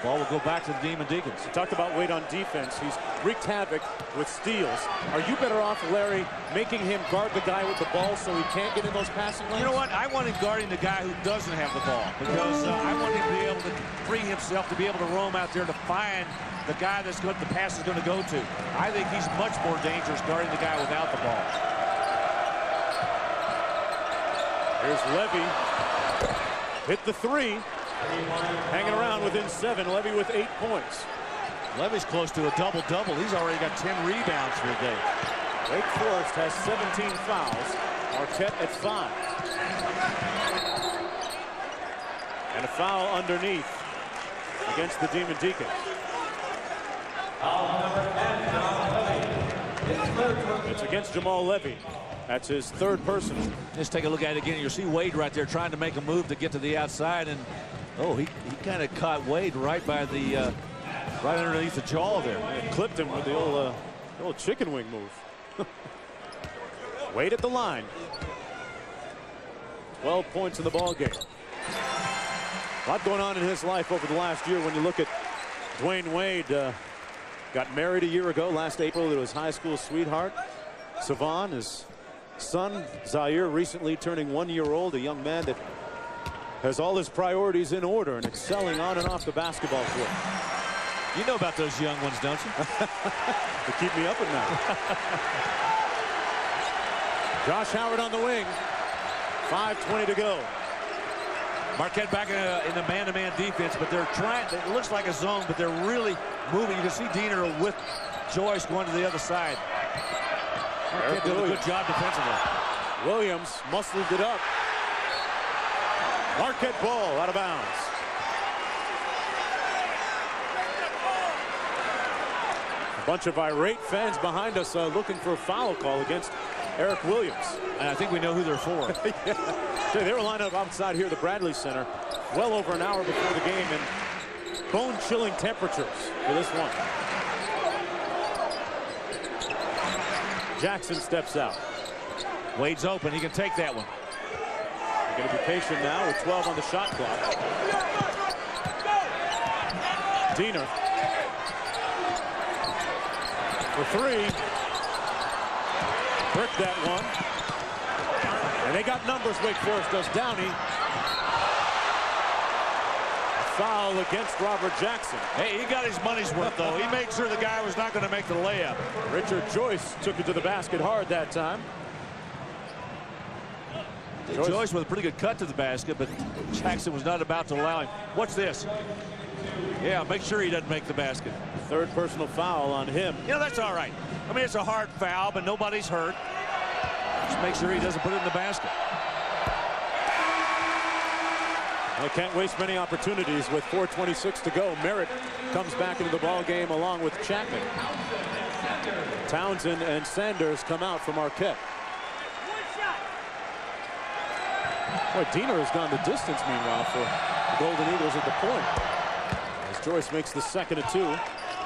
Speaker 4: ball will go back to the Demon Deacons.
Speaker 1: We talked about Wade on defense. He's wreaked havoc with steals. Are you better off, Larry, making him guard the guy with the ball so he can't get in those passing lanes?
Speaker 4: You know what? I want him guarding the guy who doesn't have the ball, because I want him to be able to free himself to be able to roam out there to find the guy that's the pass is going to go to. I think he's much more dangerous guarding the guy without the ball.
Speaker 1: Here's Levy. Hit the 3. Hanging around within 7. Levy with 8 points.
Speaker 4: Levy's close to a double-double. He's already got 10 rebounds for the day.
Speaker 1: Wake Forest has 17 fouls. Marquette at 5. And a foul underneath against the Demon Deacons. It's against Jamal Levy. That's his 3rd personal.
Speaker 4: Just take a look at it again. You'll see Wade right there trying to make a move to get to the outside, and oh, he kind of caught Wade right by the right underneath the jaw there.
Speaker 1: And clipped him with the old chicken wing move. Wade at the line. 12 points in the ball game. A lot going on in his life over the last year. When you look at Dwayne Wade, got married a year ago, last April, to his high school sweetheart, Savon. His son, Zaire, recently turning 1 year old, a young man that has all his priorities in order and excelling on and off the basketball court.
Speaker 4: You know about those young ones, don't you?
Speaker 1: To keep me up at night. Josh Howard on the wing. 5:20 to go.
Speaker 4: Marquette back in the man-to-man defense, but they're trying. It looks like a zone, but they're really moving. You can see Diener with Joyce going to the other side. Marquette did a good job defensively.
Speaker 1: Williams muscled it up. Marquette ball out of bounds. A bunch of irate fans behind us looking for a foul call against Eric Williams.
Speaker 4: And I think we know who they're for.
Speaker 1: Yeah. They were lined up outside here at the Bradley Center well over an hour before the game, and bone-chilling temperatures for this one. Jackson steps out.
Speaker 4: Wade's open. He can take that one.
Speaker 1: They're going to be patient now with 12 on the shot clock. Diener for 3. Bricked that one. And they got numbers, Wake Forest does. Downey. A foul against Robert Jackson.
Speaker 2: Hey, he got his money's worth, though. He made sure the guy was not going to make the layup.
Speaker 1: Richard Joyce took it to the basket hard that time.
Speaker 4: Joyce with a pretty good cut to the basket, but Jackson was not about to allow him. Watch this. Yeah, make sure he doesn't make the basket.
Speaker 1: Third personal foul on him.
Speaker 2: You know, that's all right. I mean, it's a hard foul, but nobody's hurt.
Speaker 4: Just make sure he doesn't put it in the basket.
Speaker 1: They can't waste many opportunities with 4:26 to go. Merritt comes back into the ball game along with Chapman. Townsend and Sanders come out for Marquette. Boy, Diener has gone the distance, meanwhile, for the Golden Eagles at the point. As Joyce makes the second of two.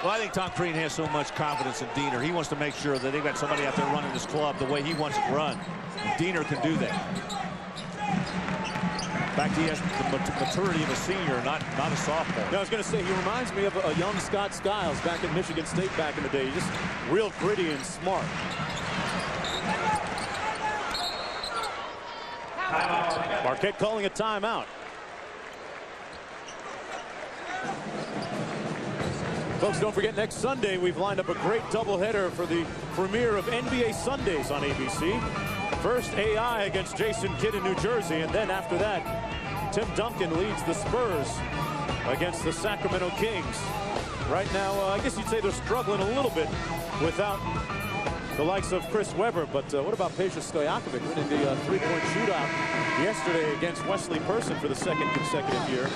Speaker 4: Well, I think Tom Crean has so much confidence in Diener. He wants to make sure that they've got somebody out there running this club the way he wants it run. Diener can do that. In fact, he has the maturity of a senior, not a sophomore.
Speaker 1: Yeah, I was going to say, he reminds me of a young Scott Skiles back at Michigan State back in the day. Just real gritty and smart. Marquette calling a timeout. Folks, don't forget, next Sunday we've lined up a great doubleheader for the premiere of NBA Sundays on ABC. First, AI against Jason Kidd in New Jersey, and then after that, Tim Duncan leads the Spurs against the Sacramento Kings. Right now, I guess you'd say they're struggling a little bit without the likes of Chris Webber, but what about Peja Stojakovic winning the three-point shootout yesterday against Wesley Person for the second consecutive year?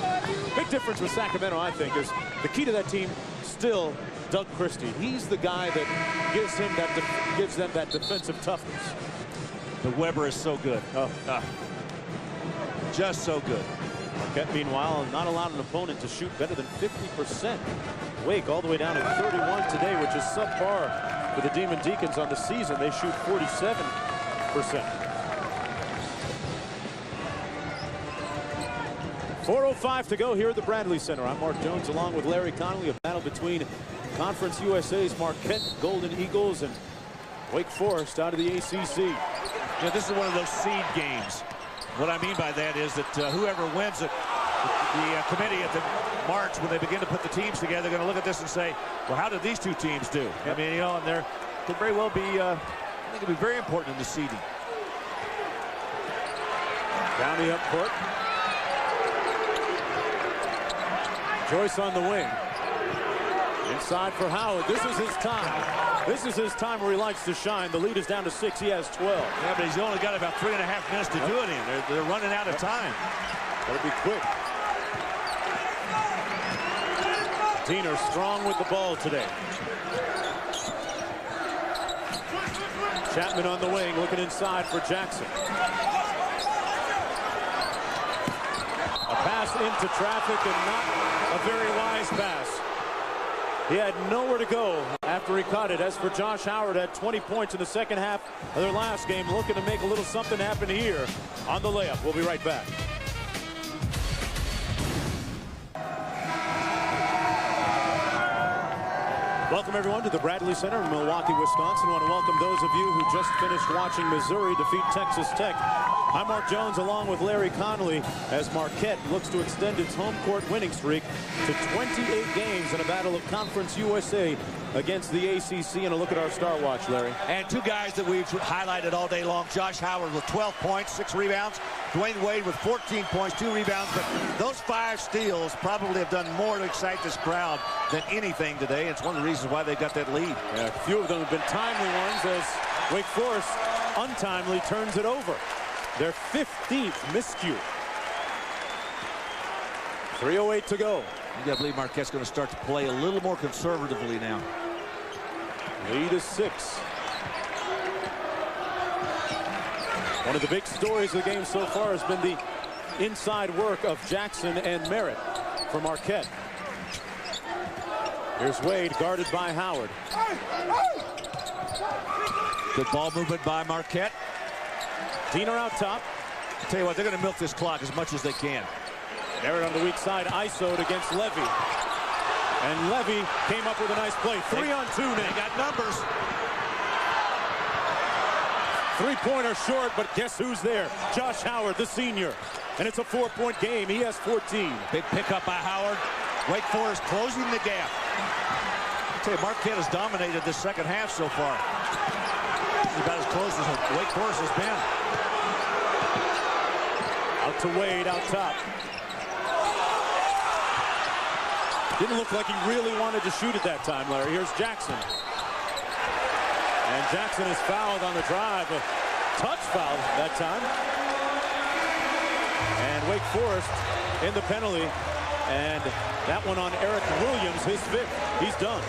Speaker 1: Big difference with Sacramento, I think, is the key to that team still Doug Christie. He's the guy that gives them that defensive toughness.
Speaker 4: The Webber is so good. Just so good.
Speaker 1: Marquette, meanwhile, not allowed an opponent to shoot better than 50%. Wake all the way down at 31 today, which is subpar for the Demon Deacons on the season. They shoot 47%. 4:05 to go here at the Bradley Center. I'm Mark Jones along with Larry Connolly. A battle between Conference USA's Marquette Golden Eagles and Wake Forest out of the ACC.
Speaker 4: Yeah, this is one of those seed games. What I mean by that is that whoever wins it, the committee at the March, when they begin to put the teams together, they're going to look at this and say, well, how did these two teams do? I mean, you know, and there could very well be, I think it'll be very important in the seeding.
Speaker 1: Downey up court. Joyce on the wing. Inside for Howard. This is his time. This is his time where he likes to shine. The lead is down to 6. He has 12.
Speaker 4: Yeah, but he's only got about 3.5 minutes to do it in. They're running out of time.
Speaker 1: Gotta be quick. Diener strong with the ball today. Chapman on the wing, looking inside for Jackson. A pass into traffic and not a very wise pass. He had nowhere to go after he caught it. As for Josh Howard, had 20 points in the second half of their last game, looking to make a little something happen here on the layup. We'll be right back. Welcome, everyone, to the Bradley Center in Milwaukee, Wisconsin. I want to welcome those of you who just finished watching Missouri defeat Texas Tech. I'm Mark Jones along with Larry Connolly as Marquette looks to extend its home court winning streak to 28 games in a battle of Conference USA against the ACC. And a look at our star watch, Larry.
Speaker 2: And two guys that we've highlighted all day long. Josh Howard with 12 points, 6 rebounds. Dwayne Wade with 14 points, 2 rebounds. But those 5 steals probably have done more to excite this crowd than anything today. It's one of the reasons why they got that lead.
Speaker 1: Yeah, a few of them have been timely ones as Wake Forest untimely turns it over. Their 15th miscue. 3:08 to go.
Speaker 4: You got to believe Marquette's going to start to play a little more conservatively now.
Speaker 1: Lead is 6. One of the big stories of the game so far has been the inside work of Jackson and Merritt for Marquette. Here's Wade guarded by Howard.
Speaker 4: Good ball movement by Marquette.
Speaker 1: Diener out top.
Speaker 4: I'll tell you what, they're going to milk this clock as much as they can.
Speaker 1: Merritt on the weak side, ISO'd against Levy. And Levy came up with a nice play. 3-on-2 now.
Speaker 2: They got numbers.
Speaker 1: Three-pointer short, but guess who's there? Josh Howard, the senior. And it's a 4-point game. He has 14.
Speaker 2: Big pickup by Howard. Wake Forest closing the gap. I tell you, Marquette has dominated this second half so far. It's about as close as Wake Forest has been.
Speaker 1: Out to Wade, out top. Didn't look like he really wanted to shoot at that time, Larry. Here's Jackson. And Jackson is fouled on the drive. A touch foul that time. And Wake Forest in the penalty. And that one on Eric Williams, his fifth. He's done.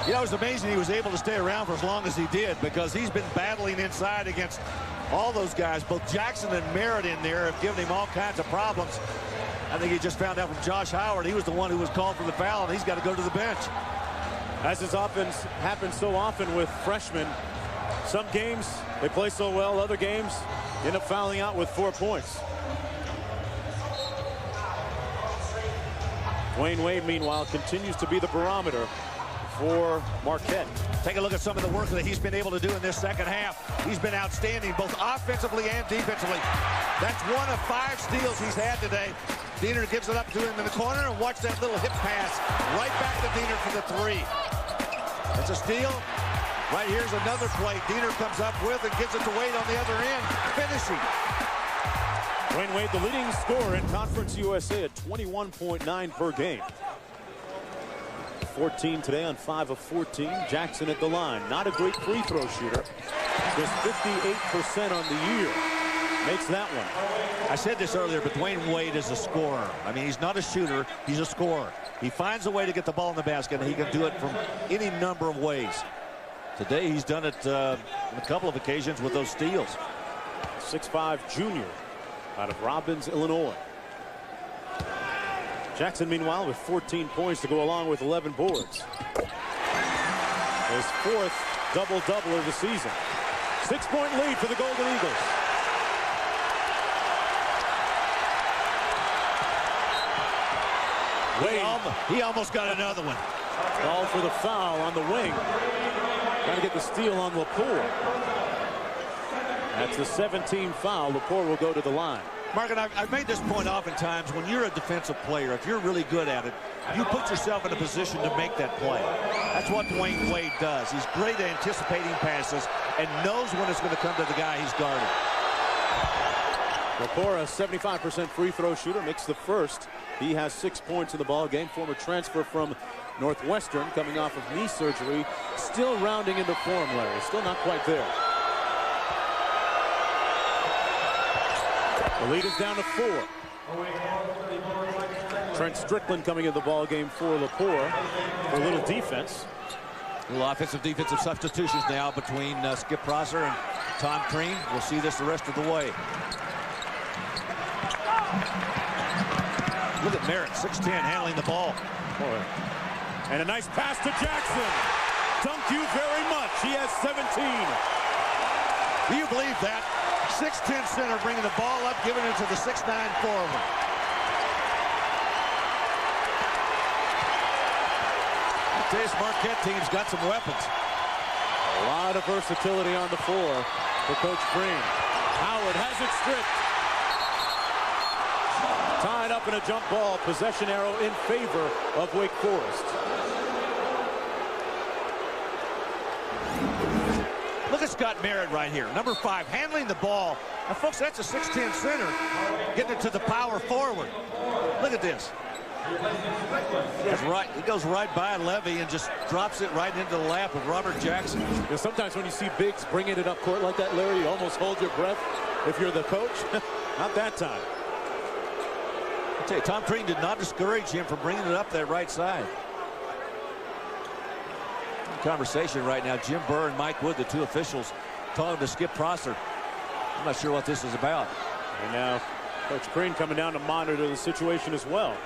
Speaker 2: You know, it was amazing he was able to stay around for as long as he did, because he's been battling inside against all those guys. Both Jackson and Merritt in there have given him all kinds of problems. I think he just found out from Josh Howard he was the one who was called for the foul, and he's got to go to the bench.
Speaker 1: As is often happens so often with freshmen, some games they play so well, other games end up fouling out with 4 points. Dwayne Wade, meanwhile, continues to be the barometer for Marquette.
Speaker 2: Take a look at some of the work that he's been able to do in this second half. He's been outstanding both offensively and defensively. That's 1 of 5 steals he's had today. Diener gives it up to him in the corner, and watch that little hip pass right back to Diener for the 3. It's a steal. Right here's another play Diener comes up with and gives it to Wade on the other end, finishing.
Speaker 1: Dwayne Wade, the leading scorer in Conference USA at 21.9 per game. 14 today on 5 of 14. Jackson at the line. Not a great free throw shooter. Just 58% on the year. Makes that one.
Speaker 2: I said this earlier, but Dwayne Wade is a scorer. I mean, he's not a shooter. He's a scorer. He finds a way to get the ball in the basket, and he can do it from any number of ways. Today, he's done it on a couple of occasions with those steals.
Speaker 1: 6'5" junior out of Robbins, Illinois. Jackson, meanwhile, with 14 points to go along with 11 boards. His 4th double-double of the season. 6-point lead for the Golden Eagles.
Speaker 2: Wade, he almost got another one.
Speaker 1: Call for the foul on the wing. Trying to get the steal on Lepore. That's the 17th foul. Lepore will go to the line.
Speaker 2: Mark, and I've made this point oftentimes. When you're a defensive player, if you're really good at it, you put yourself in a position to make that play. That's what Dwayne Wade does. He's great at anticipating passes and knows when it's going to come to the guy he's guarding.
Speaker 1: Lepore, a 75% free throw shooter, makes the first. He has 6 points in the ball game. Former transfer from Northwestern, coming off of knee surgery. Still rounding into form, Larry. Still not quite there. The lead is down to 4. Trent Strickland coming in the ball game for Lepore for a little defense.
Speaker 2: A little offensive defensive substitutions now between Skip Prosser and Tom Crean. We'll see this the rest of the way. Look at Merritt, 6'10", handling the ball.
Speaker 1: Boy. And a nice pass to Jackson. Thank you very much. He has 17.
Speaker 2: Do you believe that? 6'10" center bringing the ball up, giving it to the 6'9" forward. This Marquette team's got some weapons.
Speaker 1: A lot of versatility on the floor for Coach Crean. Howard has it stripped. Tied up in a jump ball. Possession arrow in favor of Wake Forest.
Speaker 2: Look at Scott Merritt right here, number 5, handling the ball. Now, folks, that's a 6'10" center getting it to the power forward. Look at this. He goes right by Levy and just drops it right into the lap of Robert Jackson.
Speaker 1: You know, sometimes when you see bigs bringing it up court like that, Larry, you almost hold your breath if you're the coach. Not that time.
Speaker 2: I tell you, Tom Crean did not discourage him from bringing it up that right side. Conversation right now. Jim Burr and Mike Wood, the 2 officials, talking to Skip Prosser. I'm not sure what this is about.
Speaker 1: And now Coach Crean coming down to monitor the situation as well.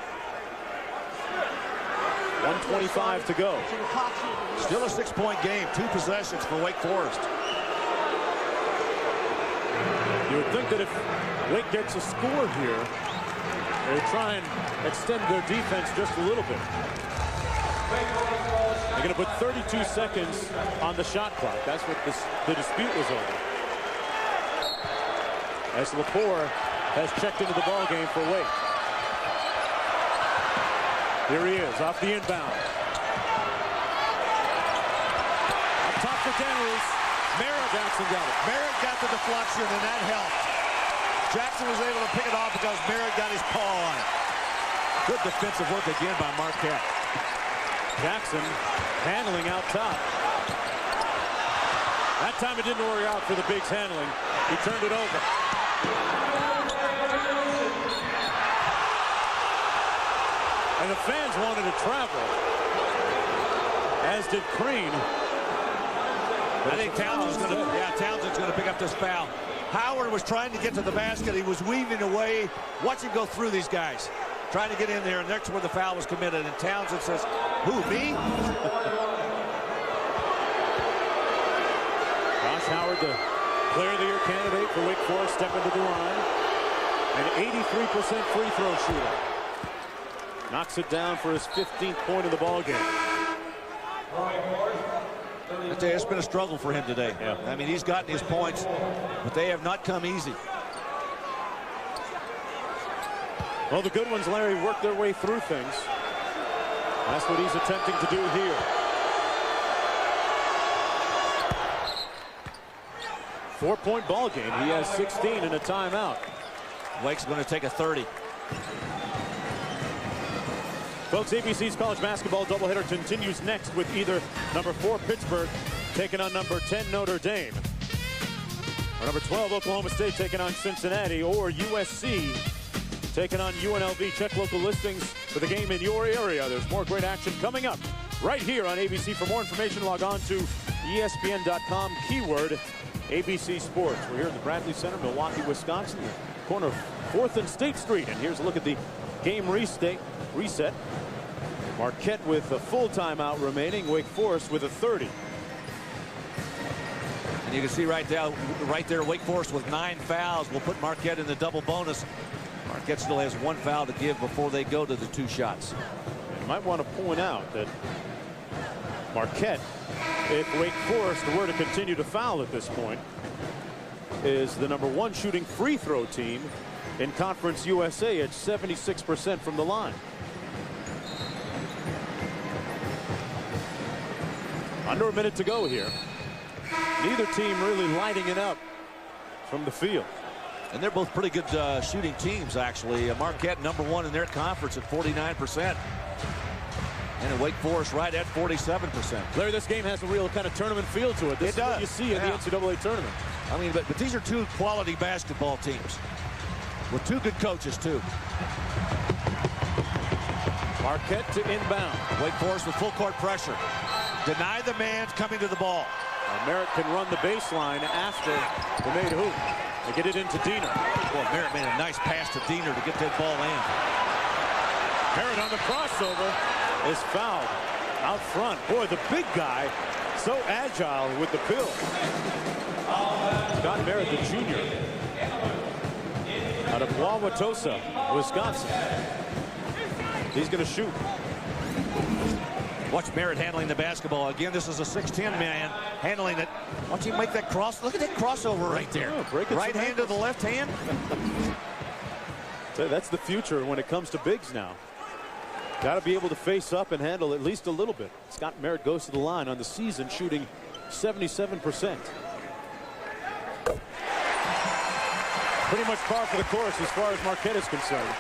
Speaker 1: 1:25 to go.
Speaker 2: Still a 6-point game. 2 possessions for Wake Forest.
Speaker 1: You would think that if Wake gets a score here, they try and extend their defense just a little bit. They're going to put 32 seconds on the shot clock. That's what the dispute was over. As Lepore has checked into the ball game for Wake. Here he is, off the inbound. Up top for Dennis.
Speaker 2: Merritt
Speaker 1: Jackson got it.
Speaker 2: Merritt got the deflection, and that helped. Jackson was able to pick it off because Merritt got his paw on it.
Speaker 4: Good defensive work again by Marquette.
Speaker 1: Jackson handling out top. That time it didn't work out for the Bigs handling. He turned it over. And the fans wanted to travel, as did Crean.
Speaker 2: I think Townsend's going to pick up this foul. Howard was trying to get to the basket. He was weaving away. Watch him go through these guys. Trying to get in there, and that's where the foul was committed. And Townsend says, who, me?
Speaker 1: Josh Howard, the Player of the Year candidate for Wake Forest, stepping to the line. An 83% free throw shooter. Knocks it down for his 15th point of the ball game.
Speaker 2: It's been a struggle for him today.
Speaker 1: Yeah.
Speaker 2: I mean, he's gotten his points, but they have not come easy.
Speaker 1: Well, the good ones, Larry, work their way through things. That's what he's attempting to do here. Four-point ball game. He has 16 and a timeout.
Speaker 2: Wake's going to take a 30.
Speaker 1: Folks, ABC's college basketball doubleheader continues next with either number 4 Pittsburgh taking on number 10 Notre Dame, or number 12 Oklahoma State taking on Cincinnati, or USC taking on UNLV. Check local listings for the game in your area. There's more great action coming up right here on ABC. For more information, log on to ESPN.com, keyword ABC Sports. We're here in the Bradley Center, Milwaukee, Wisconsin, the corner of 4th and State Street. And here's a look at the game reset. Marquette with a full timeout remaining. Wake Forest with a 30.
Speaker 2: And you can see right there, Wake Forest with 9 fouls will put Marquette in the double bonus. Marquette still has 1 foul to give before they go to the 2 shots.
Speaker 1: You might want to point out that Marquette, if Wake Forest were to continue to foul at this point, is the number 1 shooting free throw team in Conference USA at 76% from the line. Under a minute to go here. Neither team really lighting it up from the field.
Speaker 2: And they're both pretty good shooting teams, actually. Marquette number 1 in their conference at 49%. And Wake Forest right at 47%.
Speaker 1: Larry, this game has a real kind of tournament feel to it. This is what you see in the NCAA tournament.
Speaker 2: I mean, but these are 2 quality basketball teams with 2 good coaches, too.
Speaker 1: Marquette to inbound.
Speaker 2: Wake Forest with full court pressure. Deny the man coming to the ball.
Speaker 1: Merritt can run the baseline after the made hoop. They get it into Diener.
Speaker 2: Boy, Merritt made a nice pass to Diener to get that ball in.
Speaker 1: Merritt on the crossover is fouled out front. Boy, the big guy, so agile with the pill. Scott Merritt, the junior, out of Wauwatosa, Wisconsin. He's going to shoot.
Speaker 2: Watch Merritt handling the basketball. Again, this is a 6'10" man handling it. Watch him make that cross. Look at that crossover right there. Right hand to the left hand.
Speaker 1: So that's the future when it comes to bigs now. Got to be able to face up and handle at least a little bit. Scott Merritt goes to the line on the season shooting 77%. Pretty much par for the course as far as Marquette is concerned.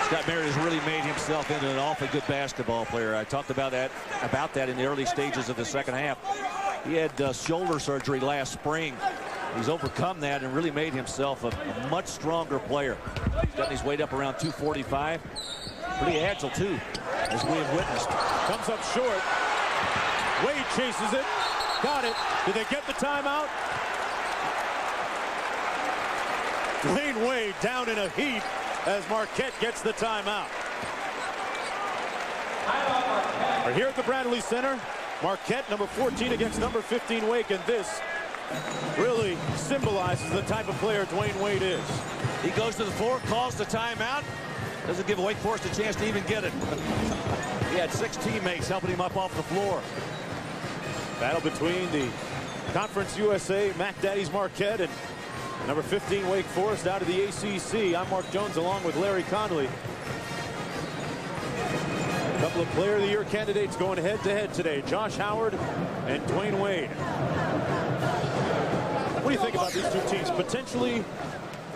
Speaker 2: Scott Merritt has really made himself into an awfully good basketball player. I talked about that in the early stages of the second half. He had shoulder surgery last spring. He's overcome that and really made himself a much stronger player. He's gotten his weight up around 245. Pretty agile, too, as we have witnessed.
Speaker 1: Comes up short. Wade chases it. Got it. Did they get the timeout? Dwayne Wade down in a heap as Marquette gets the timeout. We're here at the Bradley Center. Marquette, number 14 against number 15 Wake, and this really symbolizes the type of player Dwayne Wade is.
Speaker 2: He goes to the floor, calls the timeout.
Speaker 4: Doesn't give Wake Forest a chance to even get it. He had 6 teammates helping him up off the floor.
Speaker 1: Battle between the Conference USA Mac Daddy's Marquette and number 15 Wake Forest out of the ACC. I'm Mark Jones along with Larry Conley. A couple of Player of the Year candidates going head-to-head today. Josh Howard and Dwayne Wade. What do you think about these two teams? Potentially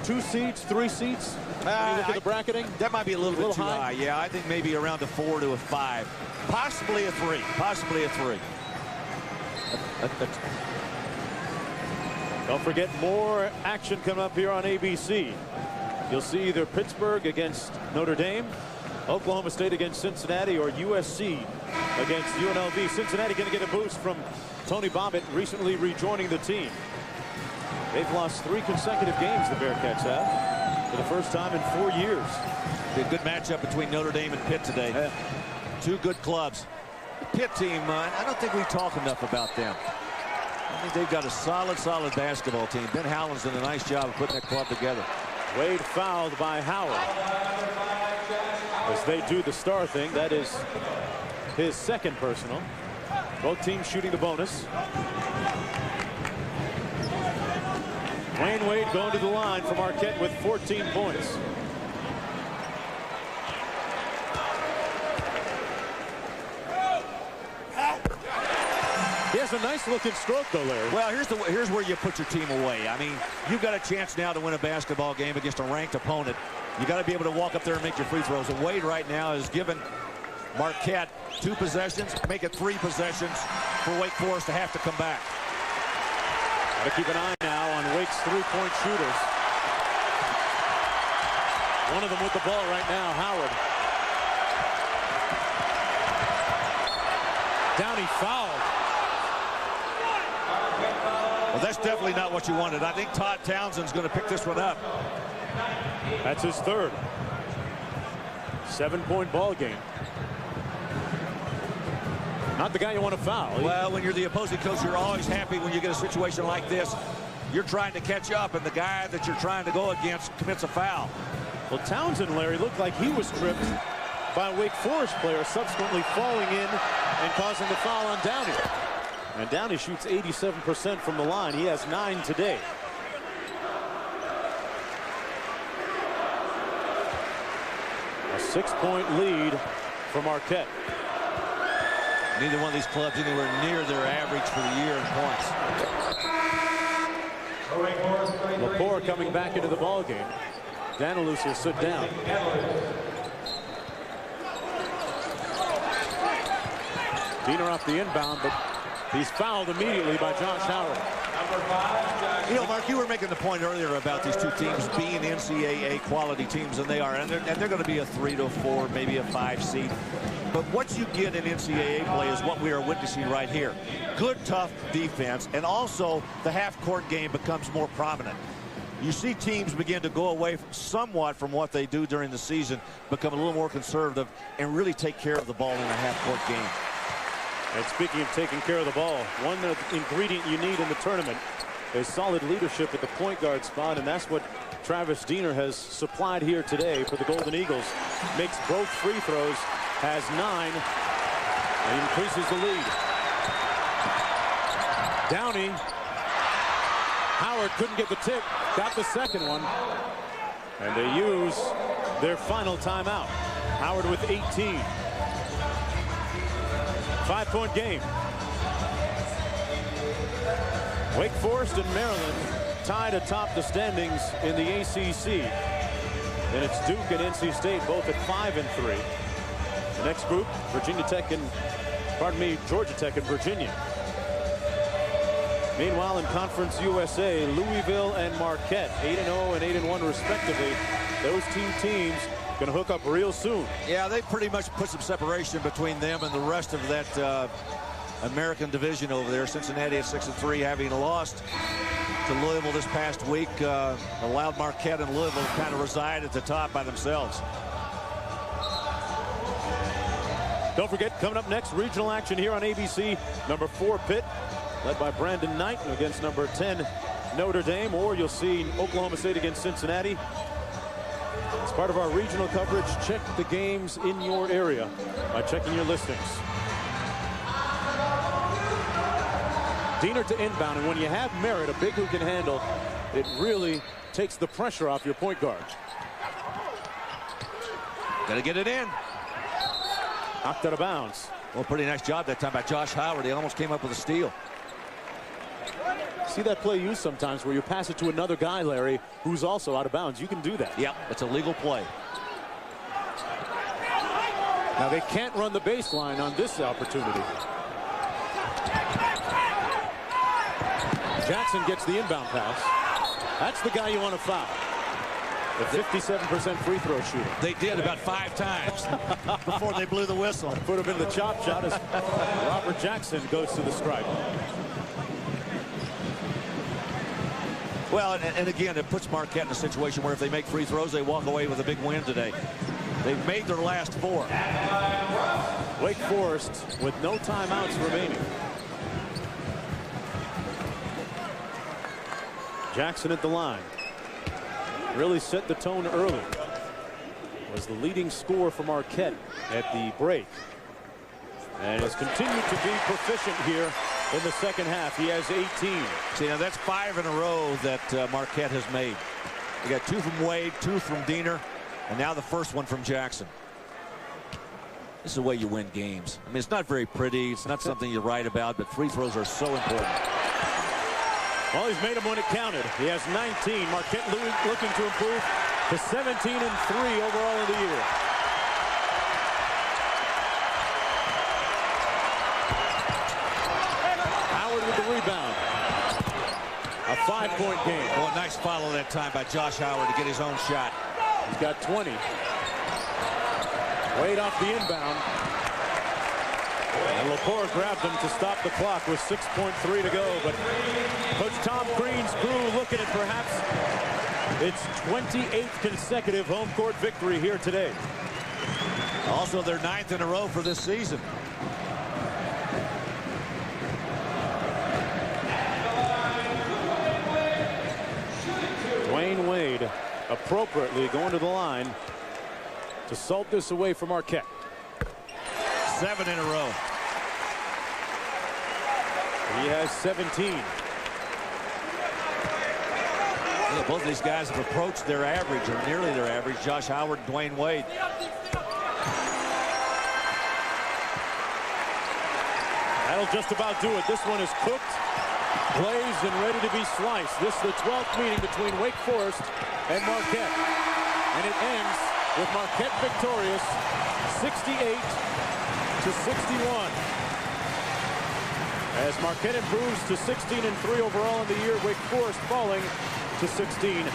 Speaker 1: 2 seeds, 3 seeds? When you look at the bracketing?
Speaker 4: That might be a little bit too high. Yeah, I think maybe around a 4 to a 5. Possibly a 3. Possibly a 3.
Speaker 1: Don't forget, more action coming up here on ABC. You'll see either Pittsburgh against Notre Dame, Oklahoma State against Cincinnati, or USC against UNLV. Cincinnati going to get a boost from Tony Bobbitt recently rejoining the team. They've lost 3 consecutive games, the Bearcats have, for the first time in 4 years.
Speaker 4: Be a good matchup between Notre Dame and Pitt today.
Speaker 1: Yeah.
Speaker 4: 2 good clubs. The Pitt team, I don't think we talk enough about them. I think they've got a solid basketball team. Ben Howland's done a nice job of putting that club together.
Speaker 1: Wade fouled by Howard. As they do the star thing, that is his 2nd personal. Both teams shooting the bonus. Dwayne Wade going to the line for Marquette with 14 points. He has a nice looking stroke though, Larry.
Speaker 4: Well, here's where you put your team away. I mean, you've got a chance now to win a basketball game against a ranked opponent. You got to be able to walk up there and make your free throws. And Wade right now has given Marquette 2 possessions, make it 3 possessions for Wake Forest to have to come back.
Speaker 1: Got to keep an eye now on Wake's 3-point shooters. One of them with the ball right now, Howard. Downey fouled.
Speaker 4: Well, that's definitely not what you wanted. I think Todd Townsend's going to pick this one up.
Speaker 1: That's his 3rd. 7-point ball game. Not the guy you want to foul.
Speaker 4: Well, when you're the opposing coach, you're always happy when you get a situation like this. You're trying to catch up, and the guy that you're trying to go against commits a foul.
Speaker 1: Well, Townsend, Larry, looked like he was tripped by a Wake Forest player, subsequently falling in and causing the foul on Downey. And Downey shoots 87% from the line. He has 9 today. A 6-point lead for Marquette.
Speaker 4: Neither one of these clubs anywhere near their average for the year in points.
Speaker 1: Lepore coming back into the ball game. Danilus will sit down. Diener off the inbound, but he's fouled immediately by Josh Howard.
Speaker 4: You know, Mark, you were making the point earlier about these 2 teams being NCAA quality teams, and they are. And they're going to be a 3 to 4, maybe a 5 seed. But what you get in NCAA play is what we are witnessing right here. Good, tough defense, and also the half-court game becomes more prominent. You see teams begin to go away somewhat from what they do during the season, become a little more conservative, and really take care of the ball in a half-court game.
Speaker 1: And speaking of taking care of the ball, one ingredient you need in the tournament is solid leadership at the point guard spot, and that's what Travis Diener has supplied here today for the Golden Eagles. Makes both free throws, has 9, and increases the lead. Downey. Howard couldn't get the tip, got the 2nd one, and they use their final timeout. Howard with 18. 5-point game. Wake Forest and Maryland tied atop the standings in the ACC. Then it's Duke and NC State both at 5 and 3. The next group, Georgia Tech and Virginia. Meanwhile, in Conference USA, Louisville and Marquette, 8-0 and 8-1 respectively. Those 2 teams going to hook up real soon.
Speaker 4: Yeah, they pretty much put some separation between them and the rest of that American division over there. Cincinnati at 6-3, having lost to Louisville this past week, allowed Marquette and Louisville to kind of reside at the top by themselves.
Speaker 1: Don't forget, coming up next, regional action here on ABC. Number 4 Pitt, led by Brandon Knight, against number 10 Notre Dame, or you'll see Oklahoma State against Cincinnati. As part of our regional coverage, check the games in your area by checking your listings. Diener to inbound, and when you have Merritt, a big who can handle, it really takes the pressure off your point guard.
Speaker 4: Got to get it in.
Speaker 1: Knocked out of bounds.
Speaker 4: Well, pretty nice job that time by Josh Howard. He almost came up with a steal.
Speaker 1: See that play used sometimes where you pass it to another guy, Larry, who's also out of bounds. You can do that.
Speaker 4: Yep, it's a legal play.
Speaker 1: Now they can't run the baseline on this opportunity. Jackson gets the inbound pass. That's the guy you want to foul. The 57% free throw shooter.
Speaker 4: They did about 5 times before they blew the whistle.
Speaker 1: Put him in the chop shot as Robert Jackson goes to the stripe.
Speaker 4: Well, and again, it puts Marquette in a situation where if they make free throws, they walk away with a big win today. They've made their last 4.
Speaker 1: Wake Forest with no timeouts remaining. Jackson at the line. Really set the tone early. Was the leading scorer for Marquette at the break. And has continued to be proficient here in the second half. He has 18.
Speaker 4: See, now that's 5 in a row that Marquette has made. You got 2 from Wade, 2 from Diener, and now the first one from Jackson. This is the way you win games. I mean, it's not very pretty. It's not something you write about, but free throws are so important.
Speaker 1: Well, he's made them when it counted. He has 19. Marquette looking to improve to 17-3 overall in the year. Howard with the rebound. A 5-point game.
Speaker 4: Oh, a nice follow that time by Josh Howard to get his own shot.
Speaker 1: He's got 20. Wade off the inbound. And Lepore grabbed him to stop the clock with 6.3 to go. But Coach Tom Crean's crew looking at perhaps its 28th consecutive home court victory here today.
Speaker 4: Also their 9th in a row for this season.
Speaker 1: Dwayne Wade appropriately going to the line to salt this away from Marquette.
Speaker 4: 7 in a row.
Speaker 1: He has 17.
Speaker 4: Yeah, both of these guys have approached their average or nearly their average. Josh Howard and Dwayne Wade.
Speaker 1: That'll just about do it. This one is cooked, glazed, and ready to be sliced. This is the 12th meeting between Wake Forest and Marquette. And it ends with Marquette victorious 68-61. As Marquette improves to 16-3 overall in the year, Wake Forest falling to 16-3.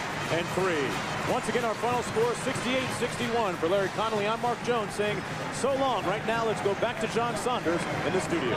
Speaker 1: Once again, our final score 68-61. For Larry Connolly, I'm Mark Jones saying so long. Right now, let's go back to John Saunders in the studio.